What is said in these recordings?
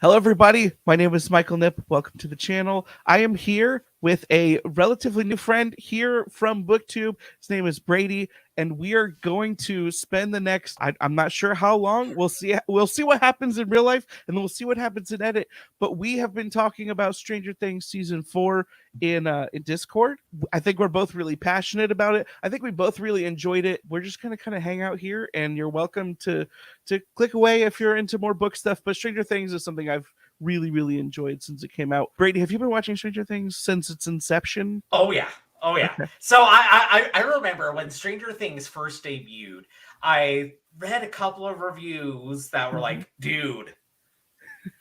Hello, everybody. My name is Michael Knipp. Welcome to the channel. I am here with a relatively new friend here from BookTube. His name is Brady, and we are going to spend the next. I'm not sure how long. We'll see. We'll see what happens in real life, and then we'll see what happens in edit. But we have been talking about Stranger Things season 4 in Discord. I think we're both really passionate about it. I think we both really enjoyed it. We're just gonna kind of hang out here, and you're welcome to click away if you're into more book stuff. But Stranger Things is something I've really enjoyed since it came out. Brady, have you been watching Stranger Things since its inception? Oh yeah, oh yeah. Okay. So I remember when Stranger Things first debuted. I read a couple of reviews that were like, "Dude,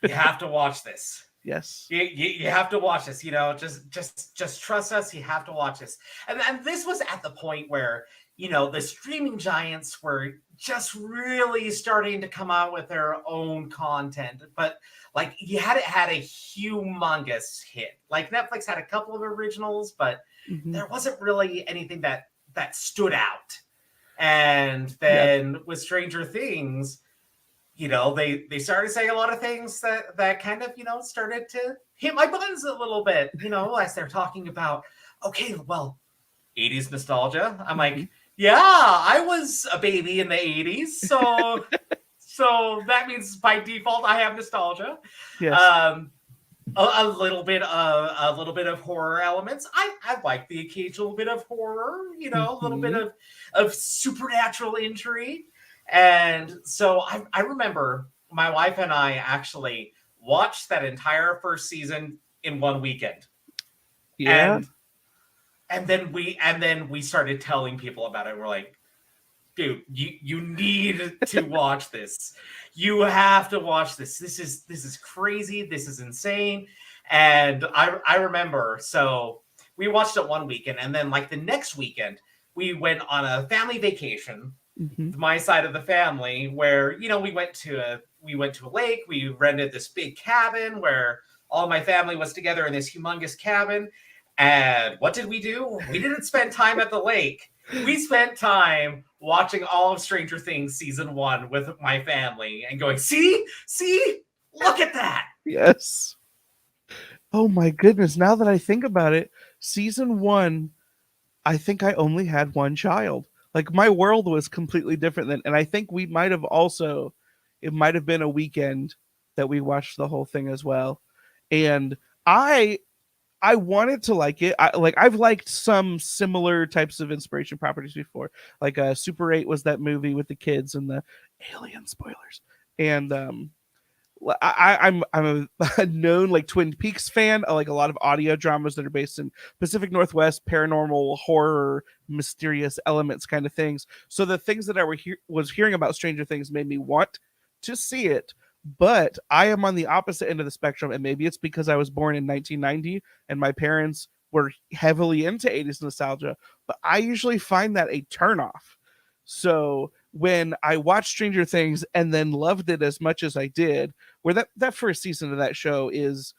you have to watch this. Yes. You have to watch this. You know, just trust us. You have to watch this." And this was at the point where the streaming giants were just really starting to come out with their own content, but like you had a humongous hit. Like Netflix had a couple of originals, but there wasn't really anything that stood out. And then with Stranger Things, they started saying a lot of things that kind of started to hit my buttons a little bit. As they're talking about, okay, well, 80s nostalgia. I'm like, yeah, I was a baby in the 80s, so that means by default I have nostalgia. Yes. A little bit of horror elements. I like the occasional bit of horror, a little bit of supernatural intrigue. And so I remember my wife and I actually watched that entire first season in one weekend. Yeah. And then we started telling people about it. We're like, dude, you need to watch this. You have to watch this. This is crazy. This is insane. And I remember, so we watched it one weekend, and then like the next weekend, we went on a family vacation, my side of the family, where we went to a lake. We rented this big cabin where all my family was together in this humongous cabin. And what did we do? We didn't spend time at the lake. We spent time watching all of Stranger Things season 1 with my family and going, see, look at that. Yes. Oh my goodness. Now that I think about it, season 1, I think I only had one child. Like my world was completely different then. And I think we might have also, it might have been a weekend that we watched the whole thing as well. And I wanted to like it. I've liked some similar types of inspiration properties before. Like Super 8 was that movie with the kids and the alien spoilers. And I'm a known like Twin Peaks fan. I like a lot of audio dramas that are based in Pacific Northwest, paranormal, horror, mysterious elements kind of things. So the things that I was hearing about Stranger Things made me want to see it. But I am on the opposite end of the spectrum, and maybe it's because I was born in 1990 and my parents were heavily into 80s nostalgia. But I usually find that a turnoff. So when I watched Stranger Things and then loved it as much as I did, where that first season of that show is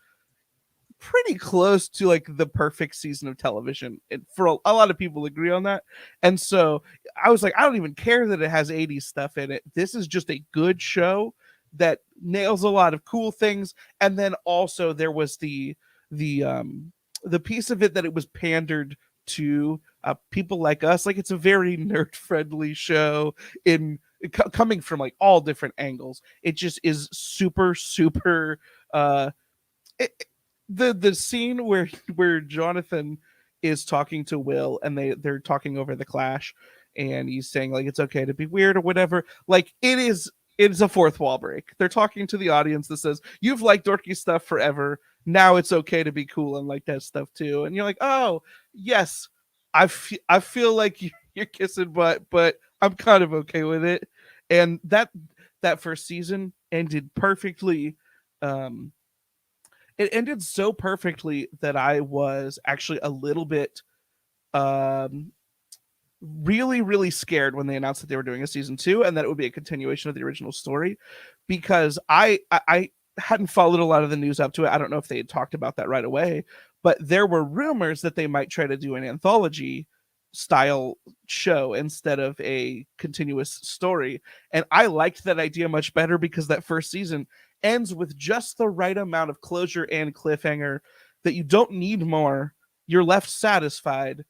pretty close to like the perfect season of television. For a lot of people agree on that. And so I was like, I don't even care that it has 80s stuff in it. This is just a good show that nails a lot of cool things. And then also there was the piece of it that it was pandered to people like us. Like it's a very nerd friendly show in coming from like all different angles. It just is super the scene where Jonathan is talking to Will and they're talking over the Clash and he's saying like it's okay to be weird or whatever. Like it's a fourth wall break. They're talking to the audience that says, "You've liked dorky stuff forever. Now it's okay to be cool and like that stuff too." And you're like, "Oh, yes. I feel like you're kissing butt, but I'm kind of okay with it." And that first season ended perfectly. It ended so perfectly that I was actually a little bit um really scared when they announced that they were doing a season 2 and that it would be a continuation of the original story, because I hadn't followed a lot of the news up to it. I don't know if they had talked about that right away, but there were rumors that they might try to do an anthology style show instead of a continuous story, and I liked that idea much better because that first season ends with just the right amount of closure and cliffhanger that you don't need more. You're left satisfied,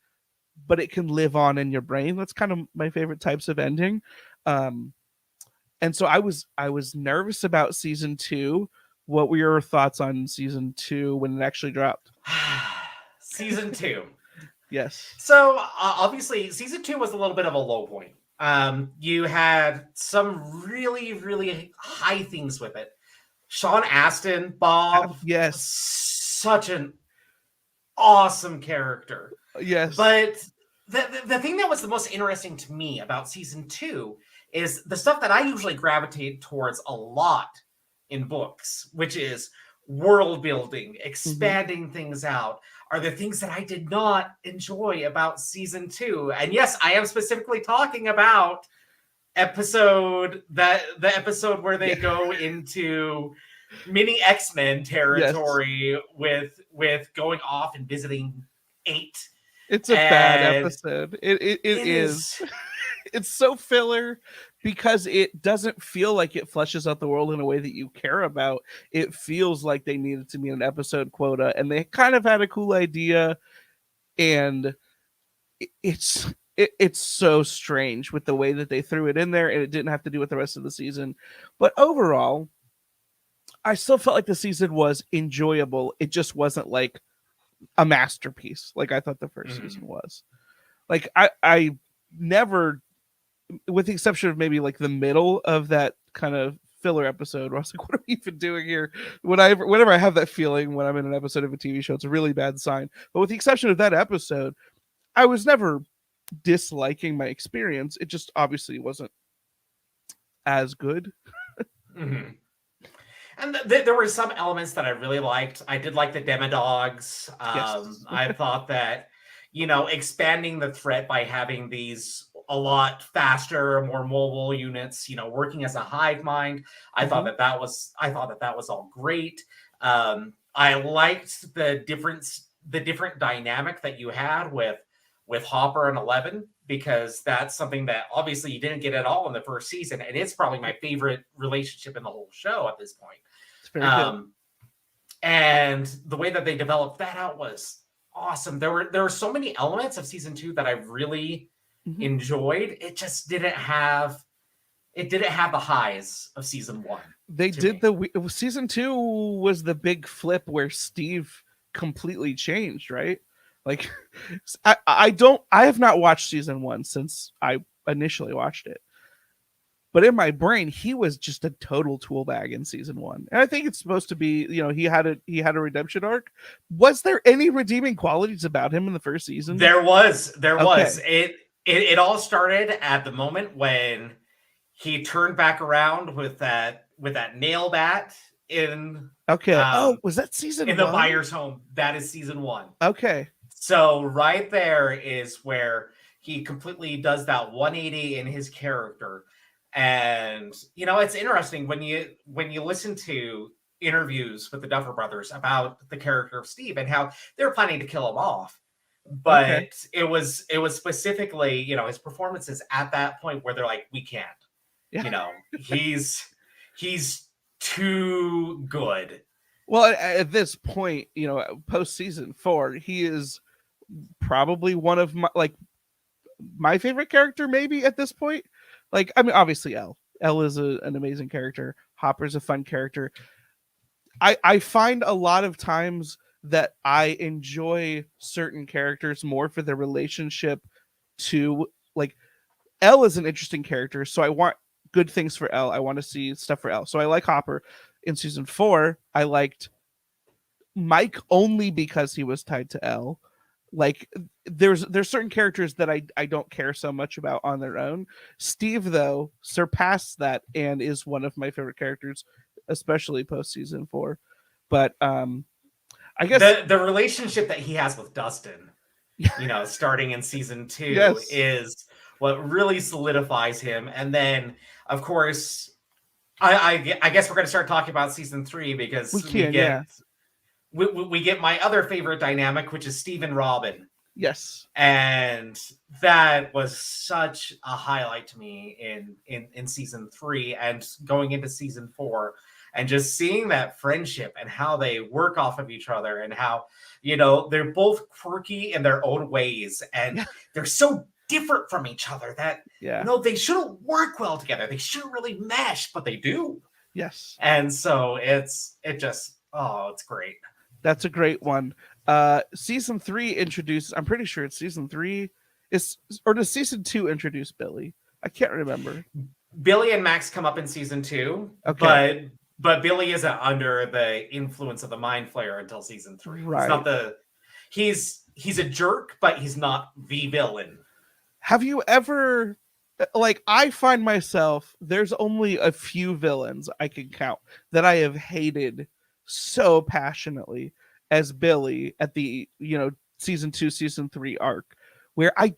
but it can live on in your brain. That's kind of my favorite types of ending. Um, and so I was nervous about season two. What were your thoughts on season two when it actually dropped? Season 2. Yes. So obviously, season 2 was a little bit of a low point. You had some really, really high things with it. Sean Astin, Bob, Yes. such an awesome character. Yes. But the thing that was the most interesting to me about season 2 is the stuff that I usually gravitate towards a lot in books, which is world building, Mm-hmm. expanding things out, are the things that I did not enjoy about season 2. And yes, I am specifically talking about the episode where they Yeah. go into mini X-Men Yes. territory with going off and visiting 8. It's a bad And episode. It it is. is It's so filler because it doesn't feel like it fleshes out the world in a way that you care about. It feels like they needed to meet an episode quota, and they kind of had a cool idea, and it's so strange with the way that they threw it in there, and it didn't have to do with the rest of the season. But overall, I still felt like the season was enjoyable. It just wasn't like a masterpiece like I thought the first season was. Like I never, with the exception of maybe like the middle of that kind of filler episode where I was like, what are we even doing here? Whenever I have that feeling when I'm in an episode of a TV show, it's a really bad sign. But with the exception of that episode, I was never disliking my experience. It just obviously wasn't as good. Mhm. And there were some elements that I really liked. I did like the Demodogs. Yes. I thought that, expanding the threat by having these a lot faster, more mobile units, working as a hive mind. Mm-hmm. I thought that was all great. I liked the different dynamic that you had with Hopper and 11, because that's something that obviously you didn't get at all in the first season, and it's probably my favorite relationship in the whole show at this point. It's very good. And the way that they developed that out was awesome. There were so many elements of season 2 that I really Mm-hmm. enjoyed. It just didn't have the highs of season 1. They to did me. season two was the big flip where Steve completely changed, right? Like I have not watched season one since I initially watched it. But in my brain, he was just a total tool bag in season one. And I think it's supposed to be, he had a redemption arc. Was there any redeeming qualities about him in the first season? There was. Okay. It all started at the moment when he turned back around with that nail bat Okay. Oh, um was that season in the one? buyer's home. That is season 1. Okay. So right there is where he completely does that 180 in his character. And it's interesting when you listen to interviews with the Duffer Brothers about the character of Steve and how they're planning to kill him off. Okay. But it was specifically, his performances at that point where they're like, we can't. Yeah. He's too good. Well, at this point, post season four, he is probably one of my favorite character, maybe at this point. Like, I mean, obviously, L is an amazing character. Hopper's a fun character. I find a lot of times that I enjoy certain characters more for their relationship to, like, L is an interesting character, so I want good things for L. I want to see stuff for L. So I like Hopper. In season four, I liked Mike only because he was tied to L. Like, there's certain characters that I don't care so much about on their own. Steve, though, surpassed that and is one of my favorite characters, especially post season four. But I guess The relationship that he has with Dustin, starting in season 2, yes, is what really solidifies him. And then, of course, I guess we're going to start talking about season 3 we because we can, get yeah, we get my other favorite dynamic, which is Steve and Robin. yes, And that was such a highlight to me in season 3 and going into season 4. and just seeing that friendship and how they work off of each other, and how, they're both quirky in their own ways, and Yeah. they're so different from each other that, Yeah. they shouldn't work well together. They shouldn't really mesh, but they do. Yes. And so it's great. That's a great one. Season 3 introduces, I'm pretty sure it's season 3 is, or does season 2 introduce Billy? I can't remember. Billy and Max come up in season 2, Okay. but Billy isn't under the influence of the Mind Flayer until season 3. He's Right. not he's a jerk, but he's not the villain. Have you ever, like, I find myself, there's only a few villains I can count that I have hated so passionately as Billy at the, season 2, season 3 arc, where I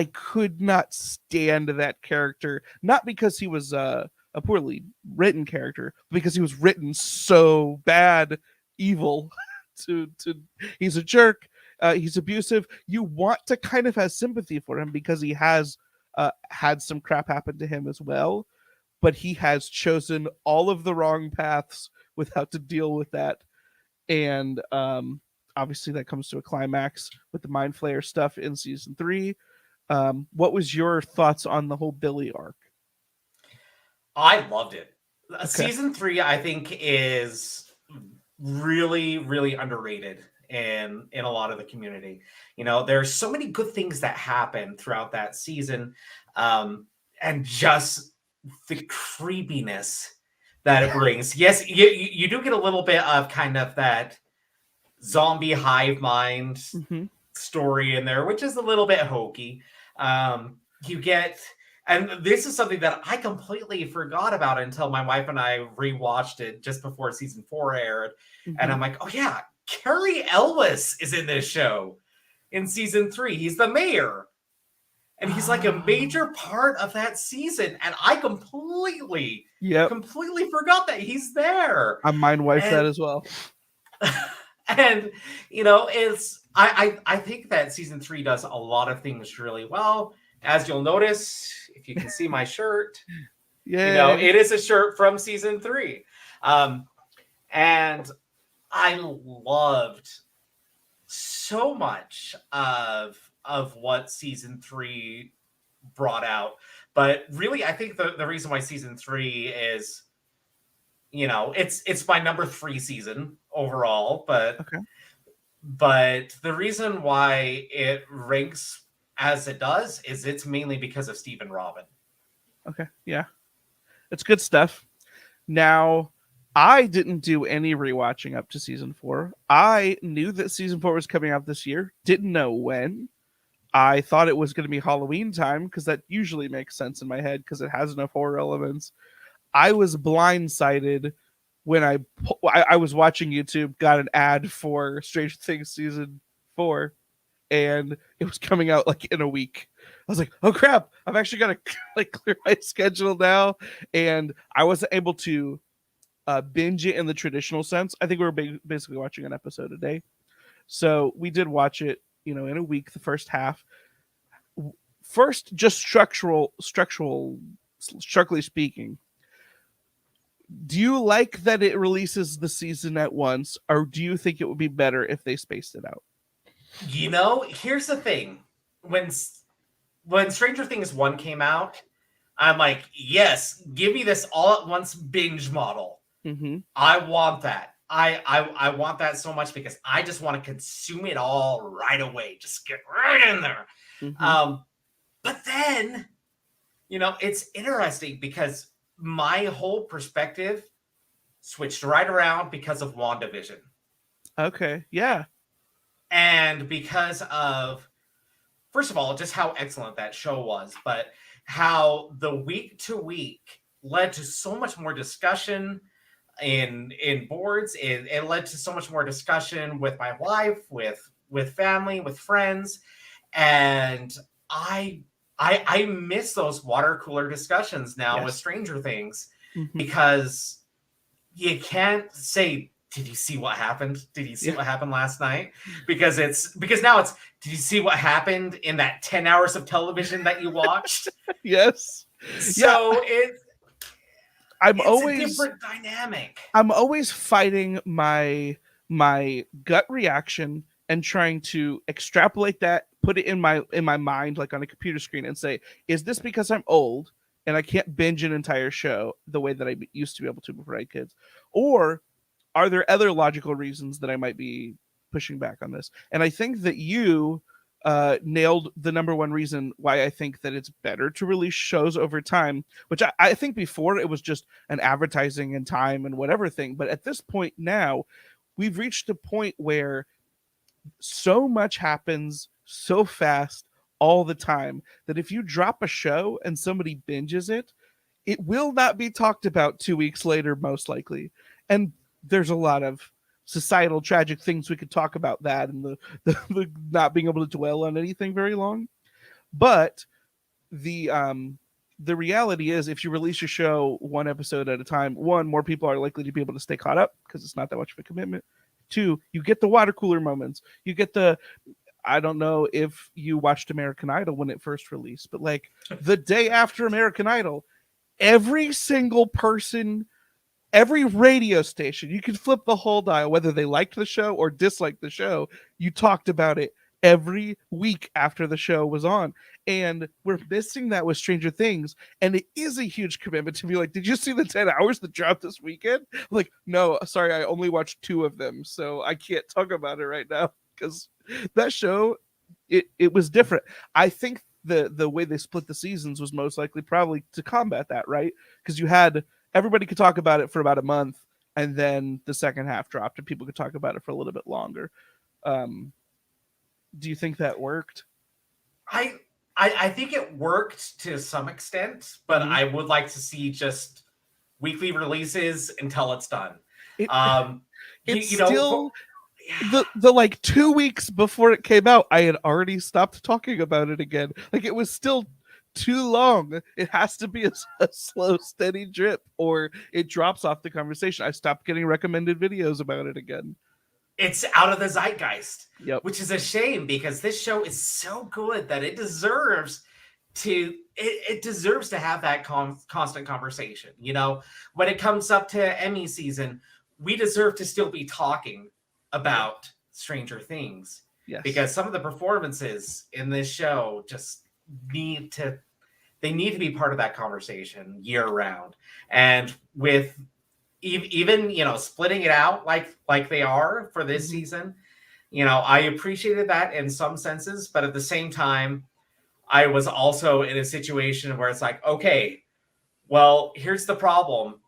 could not stand that character, not because he was a poorly written character, but because he was written so bad, evil. To He's a jerk. He's abusive. You want to kind of have sympathy for him because he has had some crap happen to him as well, but he has chosen all of the wrong paths without to deal with that. And obviously that comes to a climax with the Mind Flayer stuff in season 3. What was your thoughts on the whole Billy arc? I loved it. Okay. Season 3, I think, is really, really underrated in a lot of the community. There's so many good things that happen throughout that season, and just the creepiness that it brings. Yes, you do get a little bit of kind of that zombie hive mind Mm-hmm. story in there, which is a little bit hokey. You get, and this is something that I completely forgot about until my wife and I rewatched it just before season 4 aired. Mm-hmm. And I'm like, oh yeah, Carrie Elwes is in this show in season 3. He's the mayor. And he's like a major part of that season. And I completely forgot that he's there. I mind wife that as well. And it's I think that season 3 does a lot of things really well. As you'll notice, if you can see my shirt, it is a shirt from season 3. And I loved so much of what season 3 brought out. But really, I think the reason why season 3 is, it's my number 3 season overall, but Okay. But the reason why it ranks as it does is it's mainly because of Steve and Robin. Okay, yeah. It's good stuff. Now, I didn't do any rewatching up to season 4. I knew that season 4 was coming out this year. Didn't know when. I thought it was going to be Halloween time because that usually makes sense in my head because it has enough horror elements. I was blindsided when I was watching YouTube, got an ad for Stranger Things season 4, and it was coming out like in a week. I was like, oh crap, I've actually got to like clear my schedule now. And I wasn't able to binge it in the traditional sense. I think we were basically watching an episode a day. So we did watch it, in a week, the first half. First, just structurally speaking, do you like that it releases the season at once, or do you think it would be better if they spaced it out? Here's the thing. When Stranger Things 1 came out, I'm like, yes, give me this all at once binge model. Mm-hmm. I want that. I want that so much because I just want to consume it all right away. Just get right in there. Mm-hmm. But then, it's interesting because my whole perspective switched right around because of WandaVision. Okay, yeah. And because of, first of all, just how excellent that show was, but how the week to week led to so much more discussion in boards. It led to so much more discussion with my wife, with family, with friends. And I miss those water cooler discussions now with Stranger Things, because you can't say, did you see what happened? Did you see what happened last night? Because now it's, did you see what happened in that 10 hours of television that you watched? Yes. So I'm It's a always different dynamic. I'm always fighting my gut reaction and trying to extrapolate that, put it in my mind like on a computer screen and say, is this because I'm old and I can't binge an entire show the way that I used to be able to before I had kids? Or are there other logical reasons that I might be pushing back on this? And I think that you nailed the number one reason why I think that it's better to release shows over time, which I think before it was just an advertising and time and whatever thing. But at this point now, we've reached a point where so much happens so fast all the time that if you drop a show and somebody binges it, it will not be talked about 2 weeks later, most likely. And there's a lot of societal tragic things we could talk about that and the not being able to dwell on anything very long. But the reality is if you release your show one episode at a time, one, more people are likely to be able to stay caught up because it's not that much of a commitment. Two, you get the water cooler moments. You get the I don't know if you watched American Idol when it first released, but like the day after American Idol, every single person, every radio station, you could flip the whole dial, whether they liked the show or disliked the show, you talked about it every week after the show was on. And we're missing that with Stranger Things. And it is a huge commitment to be like, did you see the 10 hours that dropped this weekend? I'm like, no, sorry, I only watched 2 of them. So I can't talk about it right now because that show, it was different. I think the way they split the seasons was most likely probably to combat that, right? Because you had everybody could talk about it for about a month, and then the second half dropped, and people could talk about it for a little bit longer. Um, do you think that worked? I, I think it worked to some extent, but Mhm. I would like to see just weekly releases until it's done. It Um, it's you know, still the like 2 weeks before it came out, I had already stopped talking about it again. Like it was still too long. It has to be a slow, steady drip, or it drops off the conversation. I stopped getting recommended videos about it again. it's out of the zeitgeist, Yep. which is a shame because this show is so good that it deserves it deserves to have that constant conversation. You know, when it comes up to Emmy season, we deserve to still be talking Yep. about Stranger Things Yes. because some of the performances in this show just need to they need to be part of that conversation year round. And with even splitting it out like they are for this Mhm. season, I appreciated that in some senses, but at the same time I was also in a situation where it's like, okay, well, here's the problem.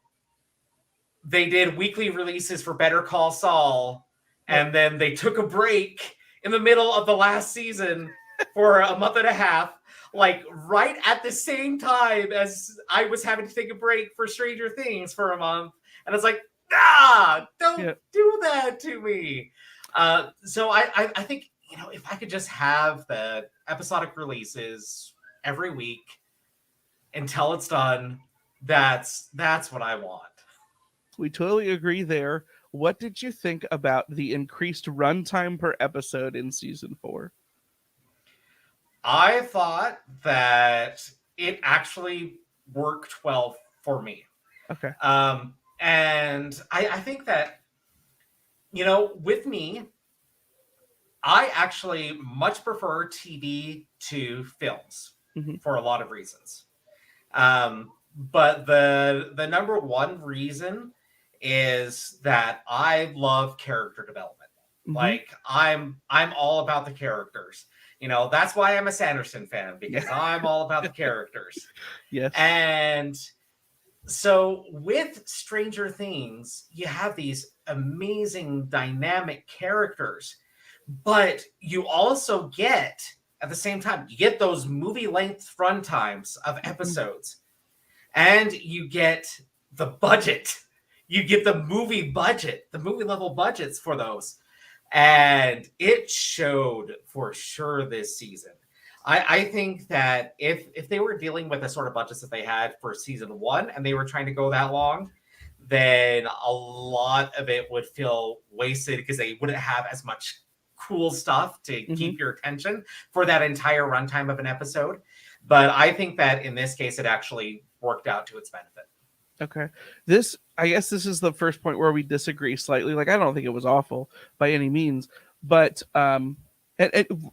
They did weekly releases for Better Call Saul, Yep. and then they took a break in the middle of the last season for a month and a half, like right at the same time as I was having to take a break for Stranger Things for a month. And it's like, don't Yeah. do that to me. So I think, if I could just have the episodic releases every week until it's done, that's what I want. We totally agree there. What did you think about the increased runtime per episode in season 4? I thought that it actually worked well for me. Okay. And I think that, with me, I actually much prefer TV to films Hmm. for a lot of reasons. But the number one reason is that I love character development. Hmm. Like I'm all about the characters. That's why I'm a Sanderson fan Yeah. because I'm all about the characters. Yes. And so with Stranger Things, you have these amazing dynamic characters, but you also get at the same time you get those movie length run times of Mhm. episodes, and you get the budget. You get the movie budget, the movie level budgets for those. And it showed for sure this season. I think that if they were dealing with the sort of budgets that they had for season one and they were trying to go that long, then a lot of it would feel wasted because they wouldn't have as much cool stuff to Hmm. keep your attention for that entire runtime of an episode. But I think that in this case, it actually worked out to its benefit. Okay. This, I guess this is the first point where we disagree slightly. Like, I don't think it was awful by any means, but and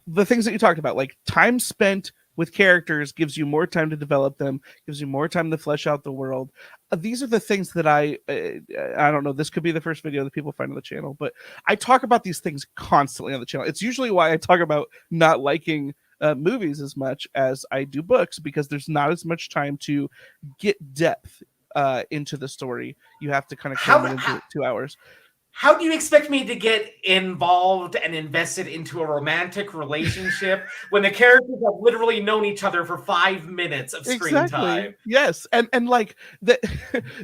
the things that you talked about, like time spent with characters gives you more time to develop them, gives you more time to flesh out the world. These are the things that I don't know, this could be the first video that people find on the channel, but I talk about these things constantly on the channel. It's usually why I talk about not liking movies as much as I do books, because there's not as much time to get depth into the story. You have to kind of cram How, it how into 2 hours. how do you expect me to get involved and invested into a romantic relationship when the characters have literally known each other for 5 minutes of screen Exactly. time? Yes. And like that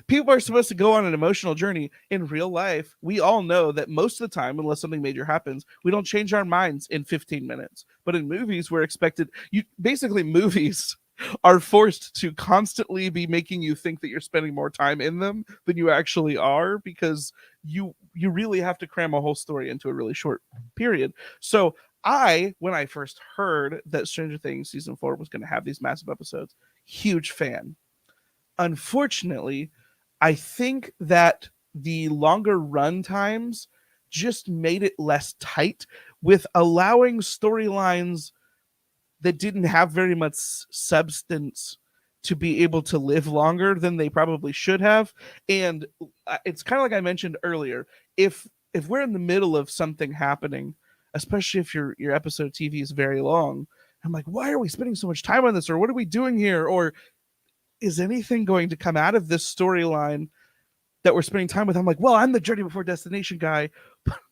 people are supposed to go on an emotional journey. In real life, we all know that most of the time, unless something major happens, we don't change our minds in 15 minutes. But in movies, we're expected, you basically movies are forced to constantly be making you think that you're spending more time in them than you actually are, because you really have to cram a whole story into a really short period. So when I first heard that Stranger Things season 4 was going to have these massive episodes, huge fan. Unfortunately, I think that the longer run times just made it less tight, with allowing storylines that didn't have very much substance to be able to live longer than they probably should have. And it's kind of like I mentioned earlier, if we're in the middle of something happening, especially if your episode of TV is very long, I'm like, why are we spending so much time on this, or what are we doing here, or is anything going to come out of this storyline that we're spending time with? I'm like, well, I'm the Journey Before Destination guy,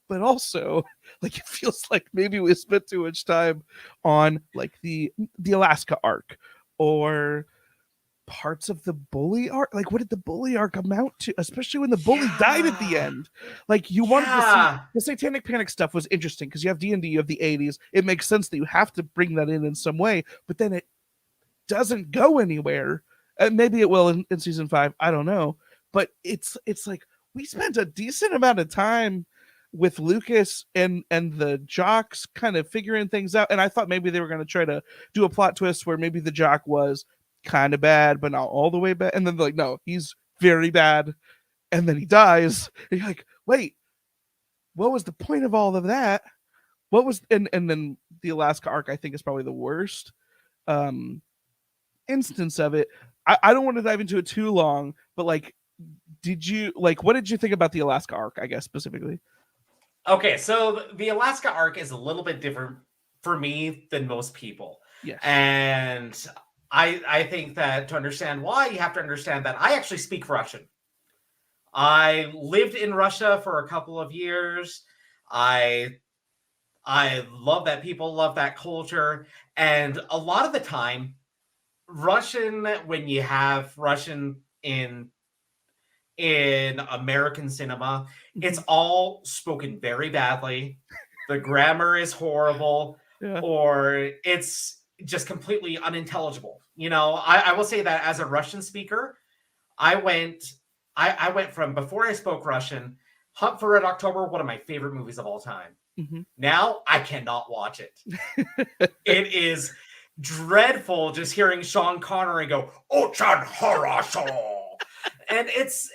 but also, like, it feels like maybe we spent too much time on like the Alaska arc, or parts of the bully arc. Like, what did the bully arc amount to, especially when the bully died at the Yeah. end? Like, you wanted to see Yeah. the Satanic Panic stuff was interesting because you have D&D, you have the 80s. It makes sense that you have to bring that in some way, but then it doesn't go anywhere. And maybe it will in season 5. I don't know. But it's like we spent a decent amount of time with Lucas and the jocks kind of figuring things out. And I thought maybe they were going to try to do a plot twist where maybe the jock was kind of bad, but not all the way bad. And then they're like, no, he's very bad. And then he dies. And you're like, wait, what was the point of all of that? What was, and then the Alaska arc, I think, is probably the worst um instance of it. I don't want to dive into it too long, but like, what did you think about the Alaska arc, I guess, specifically? Okay, so the Alaska arc is a little bit different for me than most people. Yes. And I think that to understand why, you have to understand that I actually speak Russian. I lived in Russia for a couple of years. I I love that people love that culture. And a lot of the time, Russian, when you have Russian in American cinema, it's Mhm. all spoken very badly. The grammar is horrible, Yeah. or it's just completely unintelligible. I will say that as a Russin speaker, I went I went from before I spoke Russian, Hunt for Red October, one of my favorite movies of all time. Mhm. Now I cannot watch it. It is dreadful just hearing Sean Connery go, Ochan Harasho. And it's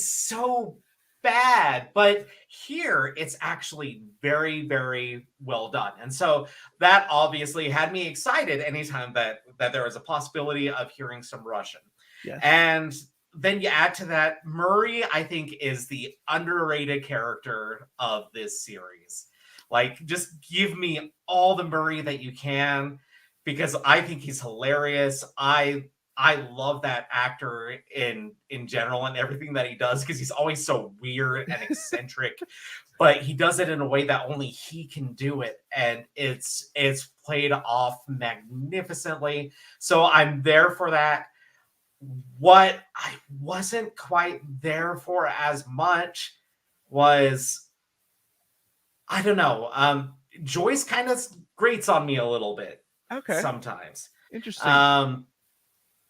so bad. But here it's actually very, very well done. And so that obviously had me excited anytime that there was a possibility of hearing some Russian. Yes. And then you add to that, Murray, I think, is the underrated character of this series. Like, just give me all the Murray that you can, because I think he's hilarious. I love that actor in general and everything that he does, because he's always so weird and eccentric, but he does it in a way that only he can do it, and it's played off magnificently. So I'm there for that. What I wasn't quite there for as much was, I don't know, Joyce kind of grates on me a little bit Okay. sometimes. Interesting. Um,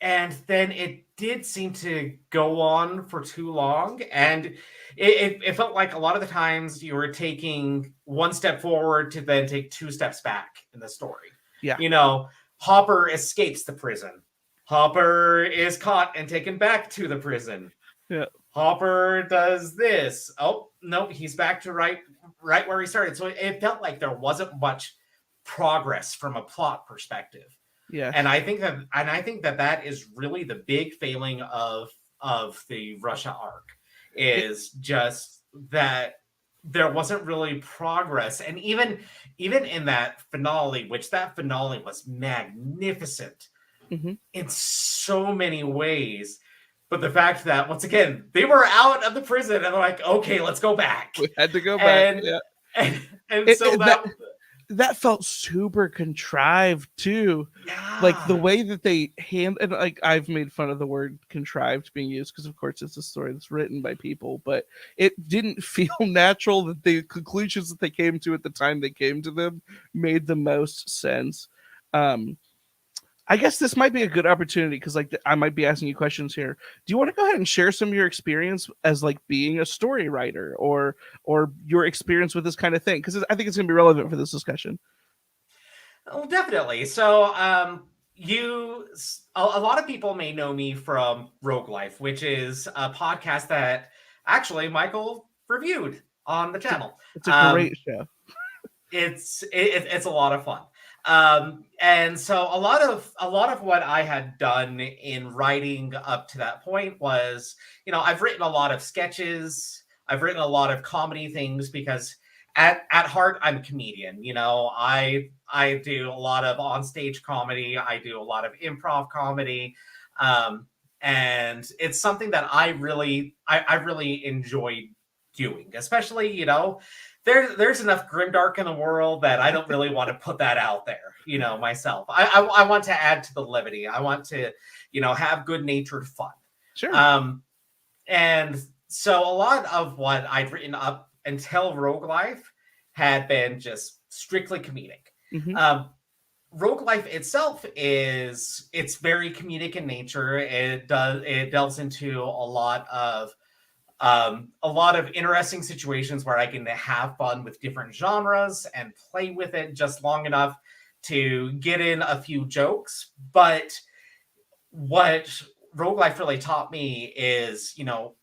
and then it did seem to go on for too long, and it felt like a lot of the times you were taking one step forward to then take two steps back in the story. Yeah. You know, Hopper escapes the prison. Hopper is caught and taken back to the prison. Yeah. Hopper does this. Oh, nope, he's back to right where he started. So it felt like there wasn't much progress from a plot perspective. Yes. And I think that that is really the big failing of the Russia arc It, is just that there wasn't really progress. And even in that finale, which that finale was magnificent mhm. in so many ways. But the fact that once again they were out of the prison and they're like, okay, let's go back, We had to go back. and Yeah. and, and so That that that felt super contrived too. Like the yeah, way that they and like I've made fun of the word contrived being used because of course it's a story that's written by people, but it didn't feel natural that the conclusions that they came to at the time they came to them made the most sense. Um, I guess this might be a good opportunity because like I might be asking you questions here. Do you want to go ahead and share some of your experience as like being a story writer or your experience with this kind of thing? Because I think it's going to be relevant for this discussion. oh, definitely. So a lot of people may know me from Rogue Life, which is a podcast that actually Michael reviewed on the It's a channel. it's a Um, great show. it's a lot of fun. And so a lot of what I had done in writing up to that point was, I've written a lot of sketches, I've written a lot of comedy things because at heart I'm a comedian. I do a lot of onstage comedy, I do a lot of improv comedy. Um, and it's something that I really enjoy doing, especially, there's enough grimdark in the world that I don't really want to put that out there, myself. I want to add to the levity. I want to, have good natured fun. Sure. Um, and so a lot of what I'd written up until Rogue Life had been just strictly comedic. Hmm. Um, Rogue Life itself it's very comedic in nature. It delves into a lot of interesting situations where I can have fun with different genres and play with it just long enough to get in a few jokes. But what Roguelife really taught me is,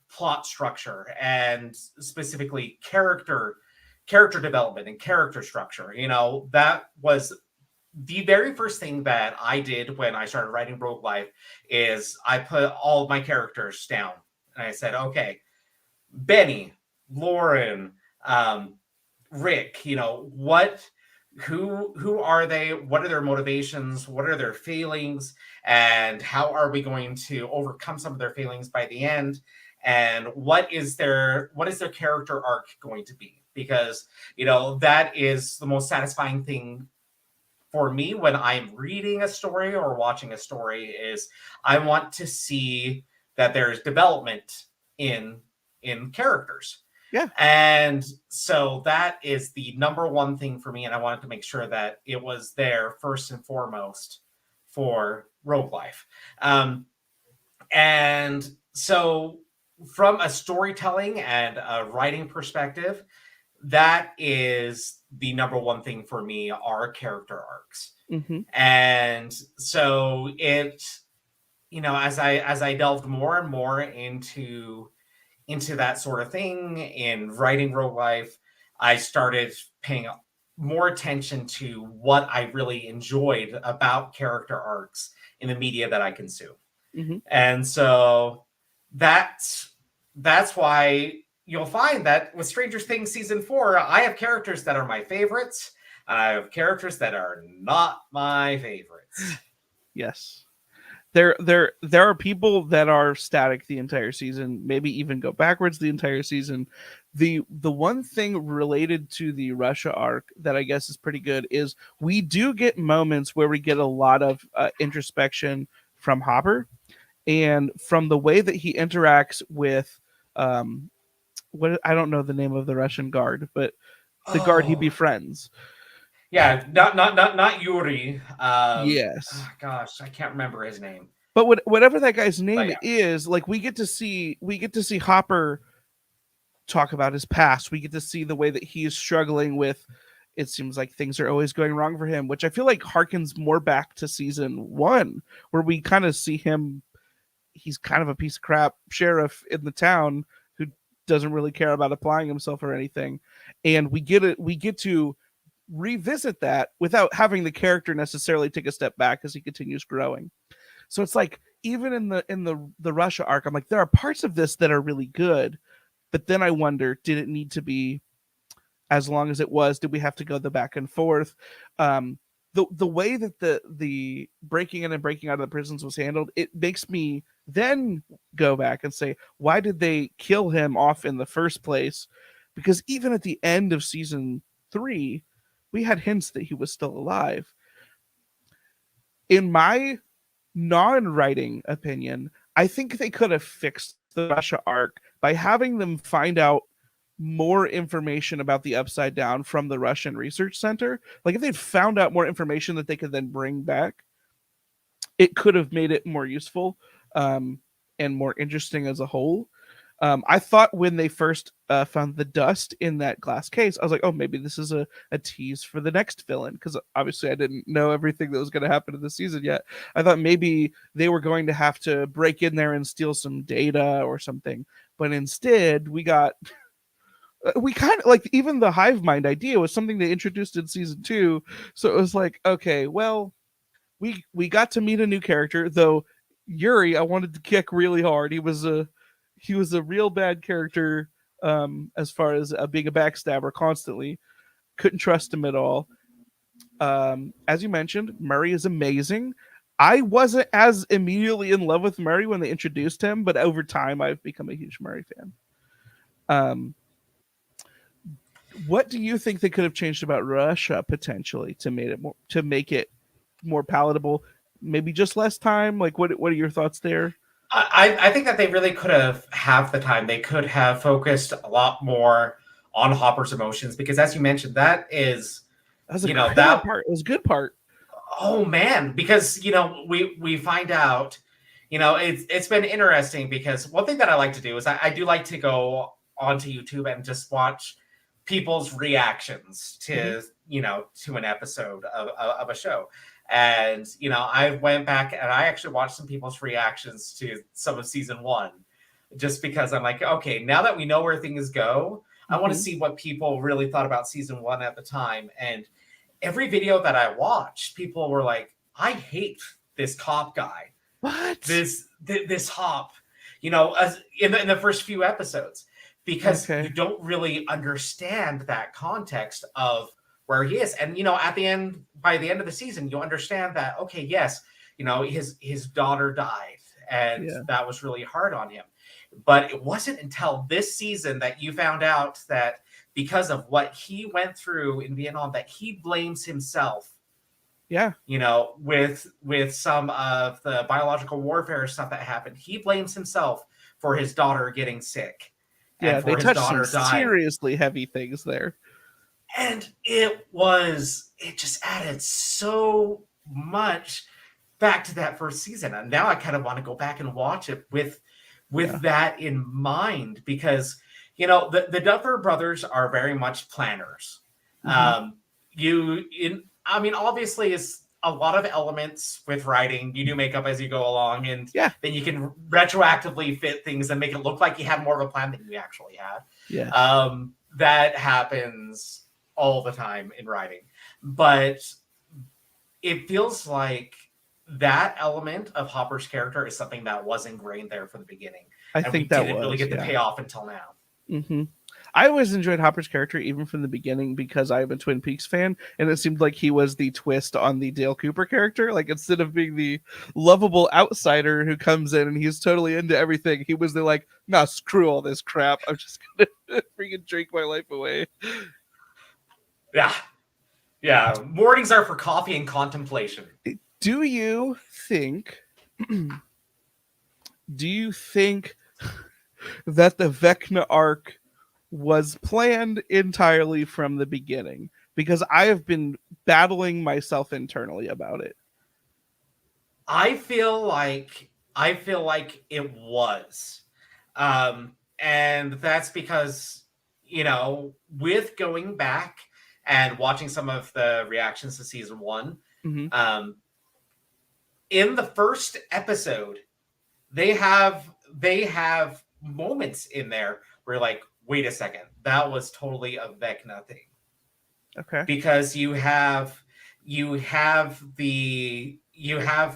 plot structure and specifically character development and character structure. That was the very first thing that I did when I started writing Roguelife is I put all of my characters down and I said, okay, Benny, Lauren, um, Rick, who are they? What are their motivations? What are their feelings? And how are we going to overcome some of their feelings by the end? And what is their character arc going to be? Because that is the most satisfying thing for me when I'm reading a story or watching a story is I want to see that there's development in characters. Yeah. And so that is the number one thing for me. And I wanted to make sure that it was there first and foremost for Rogue Life. And so, from a storytelling and a writing perspective, that is the number one thing for me are character arcs. Hmm. And so as I delved more and more into that sort of thing in writing Rogue Life, I started paying more attention to what I really enjoyed about character arcs in the media that I consume. Hmm. And so that's why you'll find that with Stranger Things season 4, I have characters that are my favorites, and I have characters that are not my favorites. Yes. There are people that are static the entire season, maybe even go backwards the entire season. The one thing related to the Russia arc that I guess is pretty good is we do get moments where we get a lot of introspection from Hopper and from the way that he interacts with um what I don't know the name of the Russian guard, but the guard he Oh, befriends. yeah, not Yuri. Yes. Gosh, I can't remember his name. But whatever that guy's But name yeah. is, like we get to see Hopper talk about his past. We get to see the way that he is struggling with it seems like things are always going wrong for him, which I feel like harkens more back to season one, where we kind of see him. He's kind of a piece of crap sheriff in the town who doesn't really care about applying himself or anything, and we get it. We get to revisit that without having the character necessarily take a step back as he continues growing. So it's like even in the Russia arc, I'm like, there are parts of this that are really good, but then I wonder, did it need to be as long as it was? Did we have to go the back and forth? Um, the way that the breaking in and breaking out of the prisons was handled, it makes me then go back and say, why did they kill him off in the first place? Because even at the end of season three, we had hints that he was still alive. In my non-writing opinion, I think they could have fixed the Russia arc by having them find out more information about the Upside Down from the Russian Research Center. Like if they'd found out more information that they could then bring back, it could have made it more useful, um, and more interesting as a whole. I thought when they first found the dust in that glass case, I was like, oh, maybe this is a tease for the next villain. Because obviously I didn't know everything that was going to happen in the season yet. I thought maybe they were going to have to break in there and steal some data or something. But instead, we kind of like, even the hive mind idea was something they introduced in season two. So it was like, okay, well, we got to meet a new character, though. Yuri, I wanted to kick really hard. He was a real bad character, as far as being a backstabber constantly. Couldn't trust him at all. As you mentioned, Murray is amazing. I wasn't as immediately in love with Murray when they introduced him, but over time I've become a huge Murray fan. Um, what do you think they could have changed about Russia potentially to make it more palatable? Maybe just less time. Like, what are your thoughts there? I think that they really could have the time. They could have focused a lot more on Hopper's emotions because, as you mentioned, that is, That was a you know, great that part. It was a good part. oh man, because we find out, it's been interesting because one thing that I like to do is I do like to go onto YouTube and just watch people's reactions Hmm. to an episode of a show. And I went back and I actually watched some people's reactions to some of season one, just because I'm like, okay, now that we know where things go, I want to Hmm. see what people really thought about season one at the time. And every video that I watched, people were like, I hate this cop guy, What? this Hop, as in the first few episodes, because you Okay. don't really understand that context of where he is. And by the end of the season, you understand that, okay, yes, his daughter died, and Yeah. that was really hard on him. But it wasn't until this season that you found out that because of what he went through in Vietnam, that he blames himself, Yeah. with some of the biological warfare stuff that happened. He blames himself for his daughter getting sick and Yeah. They for his touched some daughter dying. seriously heavy things there. And it just added so much back to that first season. And now I kind of want to go back and watch it with Yeah. that in mind, because the Duffer brothers are very much planners. Hmm. I mean, obviously, it's a lot of elements with writing. You do makeup as you go along, and Yeah. then you can retroactively fit things and make it look like you had more of a plan than you actually had. Yes. That happens all the time in writing, but it feels like that element of Hopper's character is something that was ingrained there from the beginning, I and we think that didn't really was. get the Yeah. payoff until now. Hmm. I always enjoyed Hopper's character even from the beginning because I'm a Twin Peaks fan, and it seemed like he was the twist on the Dale Cooper character. Like instead of being the lovable outsider who comes in and he's totally into everything, he was the like, nah, screw all this crap. I'm just gonna freaking drink my life away. Yeah, yeah. Mornings are for coffee and contemplation. Do you think? Do you think that the Vecna arc was planned entirely from the beginning? Because I have been battling myself internally about it. I feel like it was, and that's because with going back and watching some of the reactions to season one, Mm-hmm. um, in the first episode, they have moments in there where you're like, wait a second, that was totally a Vecna thing. Okay. Because you have